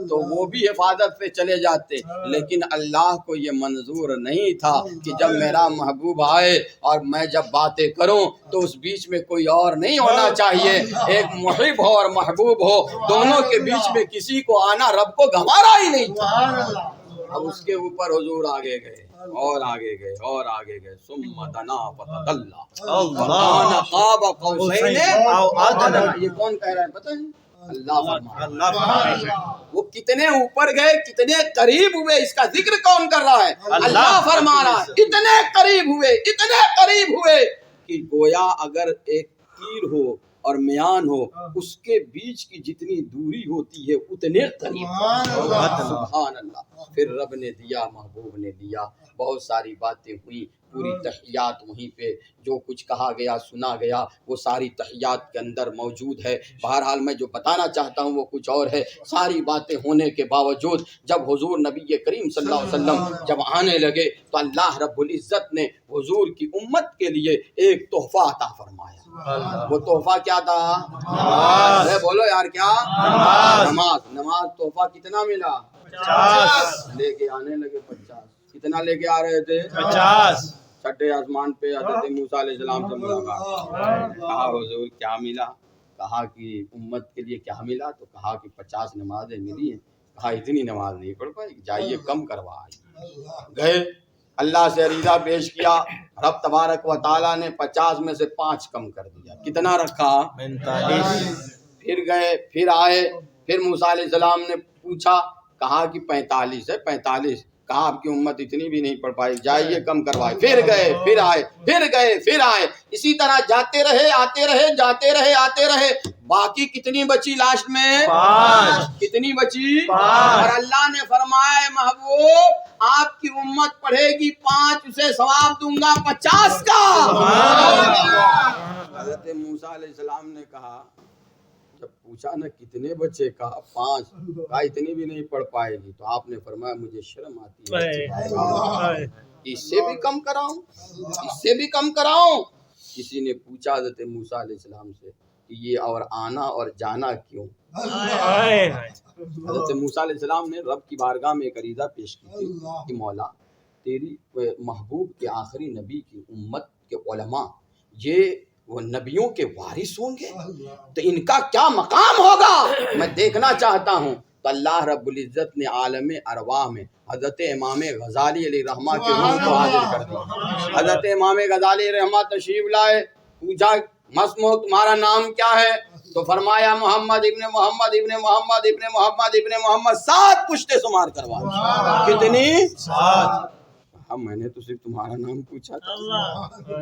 [SPEAKER 5] تو وہ بھی حفاظت پہ چلے جاتے، لیکن اللہ کو یہ منظور نہیں تھا کہ جب میرا محبوب آئے اور میں جب باتیں کروں تو اس بیچ میں کوئی اور نہیں ہونا چاہیے۔ ایک محب ہو اور محبوب ہو، دونوں کے بیچ میں کسی کو آنا رب کو گوارا ہی نہیں تھا۔
[SPEAKER 3] سبحان اللہ۔
[SPEAKER 5] اب اس کے اوپر حضور آگے گئے اور آگے گئے اور آگے گئے، ثم دنا فتدلی فکان قاب قوسین او ادنی۔ یہ کون کہہ رہا ہے پتہ ہے؟ اللہ فرماتا ہے۔ وہ کتنے اوپر گئے، کتنے قریب ہوئے، اس کا ذکر کون کر رہا ہے؟ اللہ فرما رہا ہے اتنے قریب ہوئے، اتنے قریب ہوئے کہ گویا اگر ایک تیر ہو اور میان ہو اس کے بیچ کی جتنی دوری ہوتی ہے اتنے قریب. سبحان اللہ. پھر رب نے دیا، محبوب نے دیا، بہت ساری باتیں ہوئی، پوری تحیات وہیں پہ جو کچھ کہا گیا سنا گیا وہ ساری تحیات کے اندر موجود ہے. بہرحال میں جو بتانا چاہتا ہوں وہ کچھ اور ہے. ساری باتیں ہونے کے باوجود جب حضور نبی کریم صلی اللہ علیہ وسلم جب آنے لگے تو اللہ رب العزت نے حضور کی امت کے لیے ایک تحفہ عطا فرمایا. وہ تحفہ کیا تھا؟ نماز. بولو یار کیا؟ نماز. نماز تحفہ کتنا ملا؟
[SPEAKER 1] 50.
[SPEAKER 5] لے کے آنے لگے 50. کتنا لے کے آ رہے تھے؟
[SPEAKER 1] 50.
[SPEAKER 5] چھٹے آسمان پہ حضرت موسیٰ علیہ السلام سے ملاقات. کہا حضور کیا ملا؟ کہا کہ امت کے لیے کیا ملا؟ تو کہا کہ 50 نمازیں ملی ہیں. کہا اتنی نماز نہیں پڑھ پائی، جائیے کم کروائیے. گئے اللہ سے عریضہ پیش کیا، رب تبارک و تعالیٰ نے 50 میں سے 5 کم کر دیا. کتنا رکھا؟
[SPEAKER 1] 45.
[SPEAKER 5] پھر گئے، پھر آئے، پھر موسیٰ علیہ السلام نے پوچھا، کہا کہ 45 ہے. 45 کہا آپ کی امت اتنی بھی نہیں پڑھ پائی، جائیے کم کروائے. پھر گئے، پھر آئے، پھر گئے، پھر آئے. اسی طرح جاتے رہے، آتے رہے، جاتے رہے، آتے رہے. باقی کتنی بچی لاسٹ میں؟
[SPEAKER 1] 5.
[SPEAKER 5] کتنی بچی؟
[SPEAKER 1] 5.
[SPEAKER 5] اور اللہ نے فرمایا ہے محبوب آپ کی امت پڑھے گی 5، اسے ثواب دوں گا 50 کا. حضرت موسیٰ علیہ السلام نے کہا، جب پوچھا نا کتنے بچے، کہا 5. کہا اتنی بھی نہیں پڑھ پائے گی. تو آپ نے فرمایا مجھے شرم آتی ہے، اس سے بھی کم کراؤں، اس سے بھی کم کراؤں. کسی نے پوچھا حضرت موسیٰ علیہ السلام سے کہ یہ اور آنا اور جانا کیوں؟ حضرت موسیٰ علیہ السلام نے رب کی بارگاہ میں ایک عریضہ پیش کی تھی کہ مولا تیری محبوب کے آخری نبی کی امت کے علماء یہ وہ نبیوں کے وارث ہوں گے تو ان کا کیا مقام ہوگا میں دیکھنا چاہتا ہوں. تو اللہ رب العزت نے عالم ارواح میں حضرت امام غزالی علیہ رحمہ کے روح کو حاضر کر دیا. حضرت امام غزالی علیہ رحمہ تشریف لائے، پوچھا مسمو تمہارا نام کیا ہے؟ تو فرمایا محمد ابن محمد ابن محمد ابن محمد ابن محمد. 7 پشتے شمار کروا. کتنی؟ 7. ہاں میں نے تو صرف تمہارا نام پوچھا تھا.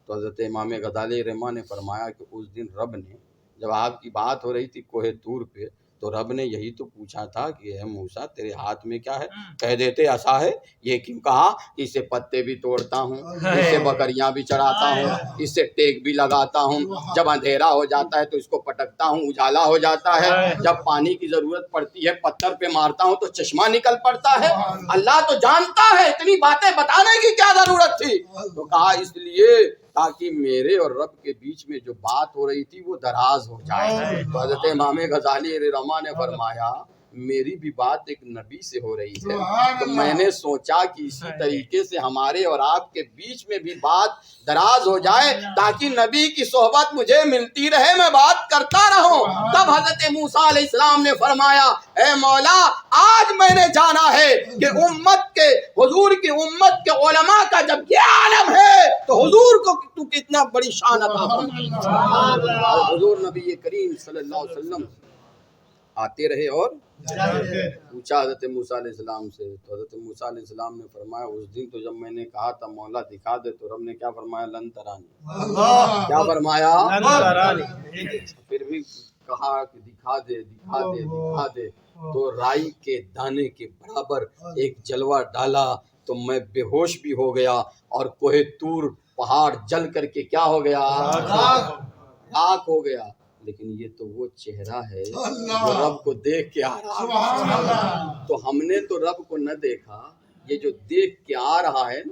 [SPEAKER 5] تو حضرت امام غزالی رحمہ نے فرمایا کہ اس دن رب نے جب آپ کی بات ہو رہی تھی کوہ طور پہ تو رب نے یہی تو پوچھا تھا کہ اے موسیٰ تیرے ہاتھ میں کیا ہے؟ کہہ دیتے عصا ہے. یہ کیوں کہا؟ اس سے پتے بھی توڑتا ہوں، اس سے بکریاں بھی چڑھاتا ہوں، اس سے ٹیک بھی لگاتا ہوں. جب اندھیرا ہو جاتا ہے تو اس کو پٹکتا ہوں، اجالا ہو جاتا ہے. جب پانی کی ضرورت پڑتی ہے پتھر پہ مارتا ہوں تو چشمہ نکل پڑتا ہے. اللہ تو جانتا ہے، اتنی باتیں بتانے کی کیا ضرورت تھی؟ تو کہا اس لیے تاکہ میرے اور رب کے بیچ میں جو بات ہو رہی تھی وہ دراز ہو جائے. تو حضرت امام غزالی رحمہ نے فرمایا میری بھی بات ایک نبی سے ہو رہی ہے تو میں نے سوچا کہ اسی طریقے سے ہمارے اور آپ کے بیچ میں بھی بات دراز ہو جائے تاکہ نبی کی صحبت مجھے ملتی رہے، میں بات کرتا رہوں. تب حضرت موسیٰ علیہ السلام نے فرمایا اے مولا آج میں نے جانا ہے کہ امت کے حضور کی امت کے علماء کا جب یہ عالم ہے تو حضور کو تو کتنا بڑی شان عطا فرمائی. حضور نبی کریم صلی اللہ علیہ وسلم آتے رہے اور پوچھا حضرت موسیٰ علیہ السلام سے. تو حضرت موسیٰ علیہ السلام نے فرمایا اس دن تو جب میں نے کہا تھا مولا دکھا دے تو رب نے کیا فرمایا؟ لن ترانی. کیا فرمایا؟ پھر بھی کہا کہ دکھا دے دکھا دے دکھا دے. تو رائی کے دانے کے برابر ایک جلوہ ڈالا تو میں بے ہوش بھی ہو گیا اور کوہ طور پہاڑ جل کر کے کیا ہو گیا؟ آگ ہو گیا. لیکن یہ تو وہ چہرہ ہے جو رب کو دیکھ کے آ رہا ہے. تو ہم نے تو رب کو نہ دیکھا، یہ جو دیکھ کے آ رہا ہے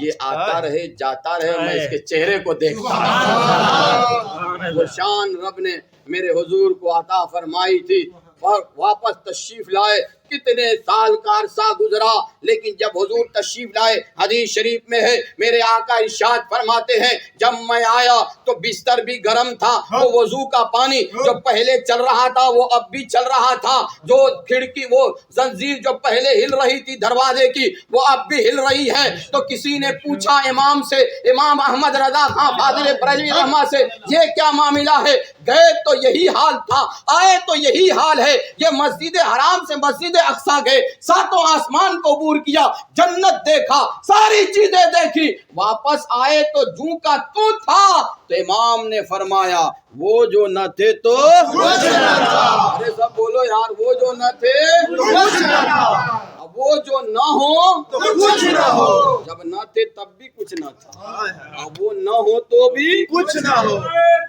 [SPEAKER 5] یہ آتا رہے جاتا رہے، میں اس کے چہرے کو دیکھتا رہا. وہ شان رب نے میرے حضور کو عطا فرمائی تھی. واپس تشریف لائے، کتنے سال کا عرصہ گزرا لیکن جب حضور تشریف لائے حدیث شریف میں ہے میرے آقا ارشاد فرماتے ہیں جب میں آیا تو بستر بھی گرم تھا، وہ وضو کا پانی جو پہلے چل رہا تھا وہ اب بھی چل رہا تھا، جو کھڑکی وہ زنجیر جو پہلے ہل رہی تھی دروازے کی وہ اب بھی ہل رہی ہے. تو کسی نے پوچھا امام سے، امام احمد رضا خان فاضل بریلوی رحمہ سے یہ کیا معاملہ ہے؟ گئے تو یہی حال تھا، آئے تو یہی حال ہے. یہ مسجد حرام سے مسجد اقصا گئے, ساتوں آسمان کو عبور کیا, جنت دیکھا, ساری چیزیں دیکھی, واپس آئے تو جوں کا تو تھا. تو امام نے فرمایا وہ جو نہ تھے تو کچھ نہ تھا. ارے سب بولو یار, وہ جو نہ تھے تو کچھ نہ تھا, وہ جو نہ ہو تو کچھ نہ ہو. جب نہ تھے تب بھی کچھ نہ تھا, اب وہ نہ ہو تو بھی
[SPEAKER 1] کچھ نہ ہو.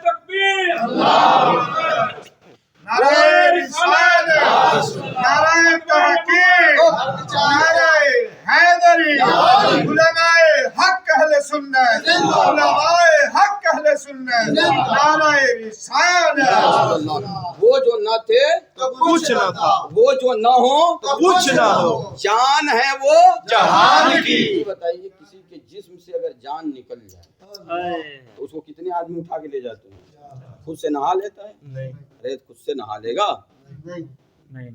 [SPEAKER 3] تکبیر, نعرہ رسالت, نعرہ تحقیق, نعرہ حیدری, علماء حق اہل سنت, علماء حق اہل سنت, نعرہ رسالت.
[SPEAKER 5] وہ جو نہ تھے
[SPEAKER 1] تو کچھ نہ تھا,
[SPEAKER 5] وہ جو نہ ہو
[SPEAKER 1] تو کچھ نہ ہو.
[SPEAKER 5] جان ہے وہ
[SPEAKER 1] جہان کی.
[SPEAKER 5] بتائیے کسی کے جسم سے اگر جان نکل جائے تو اس کو کتنے آدمی اٹھا کے لے جاتے ہیں؟ خود سے نہا لیتا ہے؟
[SPEAKER 1] نہیں.
[SPEAKER 5] ارے خود سے نہا لے گا,
[SPEAKER 1] نہیں.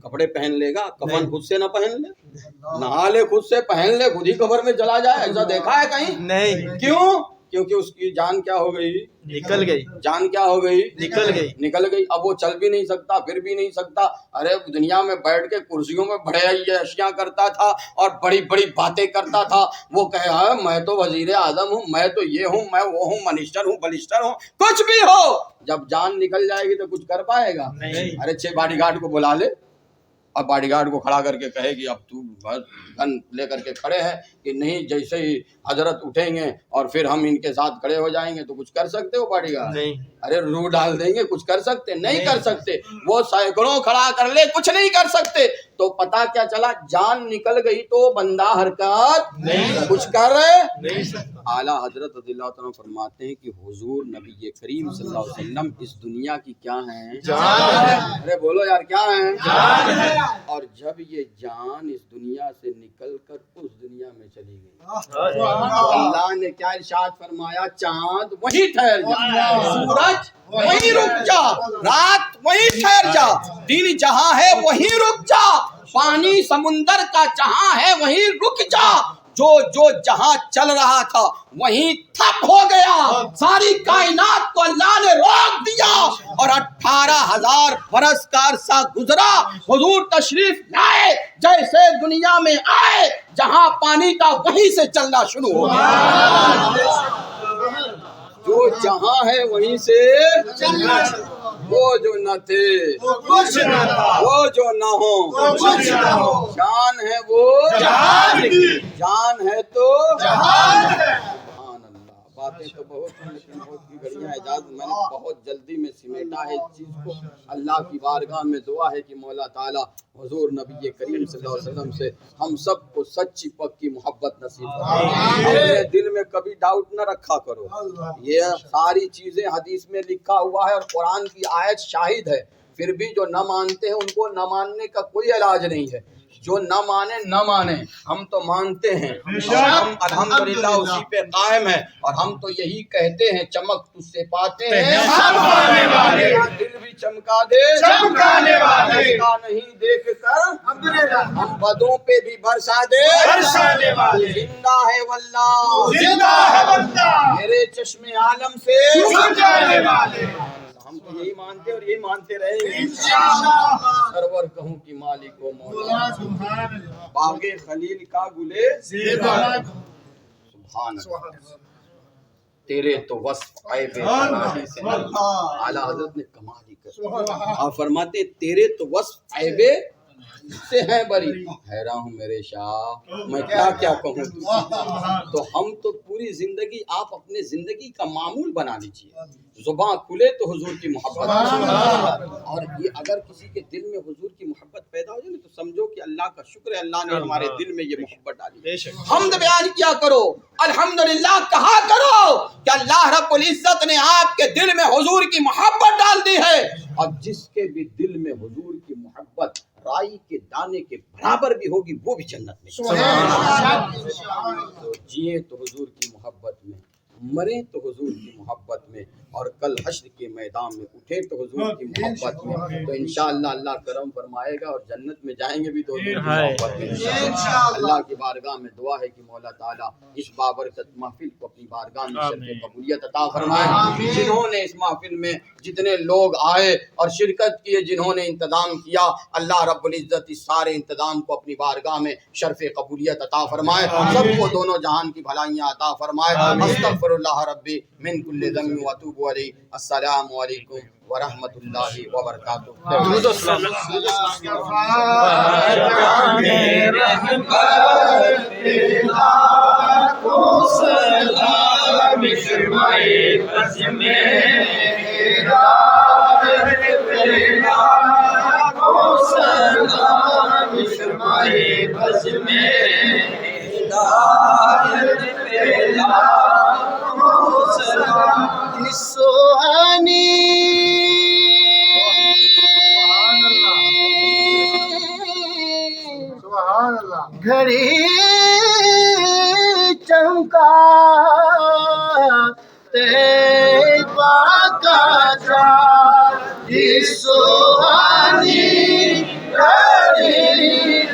[SPEAKER 5] کپڑے پہن لے گا, کفن خود سے نہ پہن لے, نہا لے خود سے, پہن لے خود ہی قبر میں چلا جائے, ایسا دیکھا ہے کہیں؟
[SPEAKER 1] نہیں.
[SPEAKER 5] کیوں؟ کیونکہ اس کی جان کیا ہو گئی؟
[SPEAKER 1] نکل گئی.
[SPEAKER 5] جان کیا ہو گئی؟
[SPEAKER 1] نکل گئی.
[SPEAKER 5] نکل گئی. اب وہ چل بھی نہیں سکتا, پھر بھی نہیں سکتا. ارے دنیا میں بیٹھ کے کرسیوں میں بڑے اشیاء کرتا تھا اور بڑی بڑی باتیں کرتا تھا. وہ کہے میں تو وزیر اعظم ہوں, میں تو یہ ہوں, میں وہ ہوں, منسٹر ہوں, بلسٹر ہوں, کچھ بھی ہو. جب جان نکل جائے گی تو کچھ کر پائے گا؟
[SPEAKER 1] نہیں.
[SPEAKER 5] ارے 6 باڈی گارڈ کو بلا لے, اب باڈی گارڈ کو کھڑا کر کے کہے گی اب تو گن لے کر کے کھڑے ہیں کہ نہیں, جیسے ہی حضرت اٹھیں گے اور پھر ہم ان کے ساتھ کھڑے ہو جائیں گے, تو کچھ کر سکتے ہو باڈی گارڈ؟
[SPEAKER 1] نہیں.
[SPEAKER 5] ارے روح ڈال دیں گے, کچھ کر سکتے؟ نہیں کر سکتے. وہ سینکڑوں کھڑا کر لے, کچھ نہیں کر سکتے. تو پتا کیا چلا, جان نکل گئی تو بندہ حرکت
[SPEAKER 1] نہیں.
[SPEAKER 5] کچھ کر رہے
[SPEAKER 1] نہیں سکتا.
[SPEAKER 5] اعلیٰ حضرت رضی اللہ تعالیٰ فرماتے ہیں کہ حضور نبی کریم صلی اللہ علیہ وسلم اس دنیا کی کیا ہیں؟
[SPEAKER 1] جان ہے.
[SPEAKER 5] ارے بولو یار, کیا ہیں؟
[SPEAKER 1] جان ہے.
[SPEAKER 5] اور جب یہ جان اس دنیا سے نکل کر اس دنیا میں چلی گئی, اللہ نے کیا ارشاد فرمایا؟ چاند وہیں ٹھہر جا, سورج وہیں رک جا, رات وہیں ٹھہر جا, دن جہاں ہے وہیں رک جا, پانی سمندر کا جہاں ہے وہیں رک جا. جو جو جہاں چل رہا تھا وہیں تھپ ہو گیا. ساری کائنات کو اللہ نے روک دیا اور 18,000 برس کا عرصہ گزرا. حضور تشریف لائے, جیسے دنیا میں آئے, جہاں پانی تھا وہیں سے چلنا شروع ہو گیا. جو جہاں ہے وہیں سے, وہ جو نہ تھے
[SPEAKER 1] کچھ نہ تھا,
[SPEAKER 5] وہ جو نہ ہو,
[SPEAKER 1] کچھ نہ ہو.
[SPEAKER 5] جان ہے وہ
[SPEAKER 1] جہان کی.
[SPEAKER 5] جان ہے تو
[SPEAKER 1] جہان ہے.
[SPEAKER 5] سبحان اللہ. باتیں تو بہت ہیں لیکن بہت کی گھڑیاں اجازت, میں نے بہت جلدی میں سمیٹا ہے اس چیز کو. اللہ کی بارگاہ میں دعا ہے کہ مولا تعالیٰ حضور نبی کریم صلی اللہ علیہ وسلم سے ہم سب کو سچی پکی محبت نصیب فرمائے. اپنے دل میں کبھی ڈاؤٹ نہ رکھا کرو, یہ ساری چیزیں حدیث میں لکھا ہوا ہے اور قرآن کی آیت شاہد ہے. پھر بھی جو نہ مانتے ہیں ان کو نہ ماننے کا کوئی علاج نہیں ہے. جو نہ مانے نہ مانے, ہم تو مانتے ہیں, ہم الحمدللہ اسی پہ قائم ہیں, اور ہم تو یہی کہتے ہیں چمک تجھ سے پاتے ہیں
[SPEAKER 1] سب پانے والے,
[SPEAKER 5] دل بھی چمکا دے
[SPEAKER 1] چمکانے والے,
[SPEAKER 5] ایسا نہیں دیکھ کر ہم بدوں پہ بھی برسا دے
[SPEAKER 1] برسانے والے.
[SPEAKER 5] زندہ ہے واللہ,
[SPEAKER 1] زندہ ہے بندہ,
[SPEAKER 5] میرے چشم عالم سے
[SPEAKER 1] چھپ جانے والے.
[SPEAKER 5] ہم تو یہی مانتے اور یہی مانتے رہیں گے.
[SPEAKER 1] انشاءاللہ.
[SPEAKER 5] سرور کہوں کی مالک و مولا, باغ خلیل کا گلے
[SPEAKER 1] زیبا.
[SPEAKER 5] سبحان اللہ. تیرے تو وصف عیب تنہائی سے نہیں. اعلیٰ حضرت نے کمال ہی کر, آپ فرماتے ہیں تیرے تو وصف عیب سے ہیں بری. حیران ہوں میرے شاہ, میں کیا کیا کہوں. تو ہم تو پوری زندگی, آپ اپنے زندگی کا معمول بنا لیجئے, زباں کھلے تو حضور کی محبت, اور یہ اگر کسی کے دل میں حضور کی محبت پیدا ہو جائے تو سمجھو کہ اللہ کا شکر ہے, اللہ نے ہمارے دل میں یہ محبت ڈالی.
[SPEAKER 1] بے شک.
[SPEAKER 5] حمد بیان کیا کرو, الحمدللہ کہا کرو کہ اللہ رب العزت نے آپ کے دل میں حضور کی محبت ڈال دی ہے. اور جس کے بھی دل میں حضور کی محبت رائی کے دانے کے برابر بھی ہوگی وہ بھی جنت میں. تو جیے تو حضور کی محبت میں, مرے تو حضور کی محبت میں اور کل حشر کے میدان میں اٹھے تو حضور کی محبت میں، تو انشاءاللہ اللہ کرم فرمائے گا اور جنت میں جائیں گے بھی تو حضور کی محبت میں انشاءاللہ۔ اللہ کی بارگاہ میں دعا ہے کہ مولا تعالیٰ اس بابرکت محفل کو اپنی بارگاہ میں شرف قبولیت عطا فرمائے۔ جنہوں نے اس محفل میں جتنے لوگ آئے اور شرکت کیے، جنہوں نے انتظام کیا، اللہ رب العزت اس سارے انتظام کو اپنی بارگاہ میں شرف قبولیت عطا فرمائے، سب کو دونوں جہان کی بھلائیاں عطا فرمائے۔ استغفر اللہ ربی من کل ذنب واتوب علیہ۔ السلام علیکم ورحمۃ اللہ وبرکاتہ۔ درود و سلام۔
[SPEAKER 6] گھڑی چمکا تیبا کا چار سوہانی گھڑی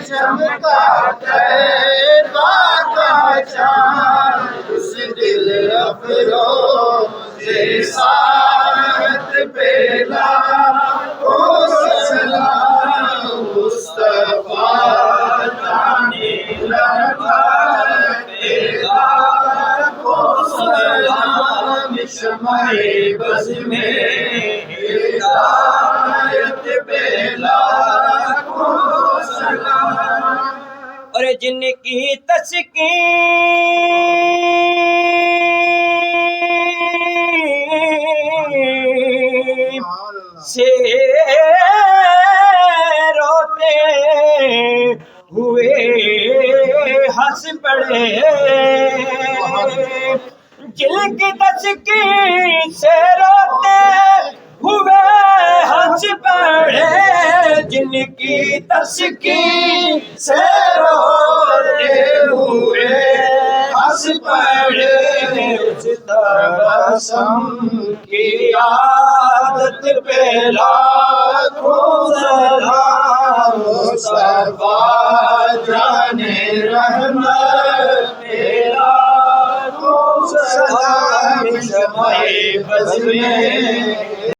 [SPEAKER 6] چمکا تیبا کا چار اس دل افروز ساعت بیلا او سلام مصطفیٰ شمع بز میں ہدایت بیلا کو سلام۔
[SPEAKER 2] اور جن کی تسکین سے روتے ہوئے ہنس پڑے، جن کی تسکین سے روتے ہوئے ہنس پڑے، جن کی تسکین سے روتے ہوئے ہنس پڑے، اس تبسم کی عادت پہ لاکھوں سلام مصطفیٰ جانے رحمت پہ لاکھوں سلام۔ شمع بز میں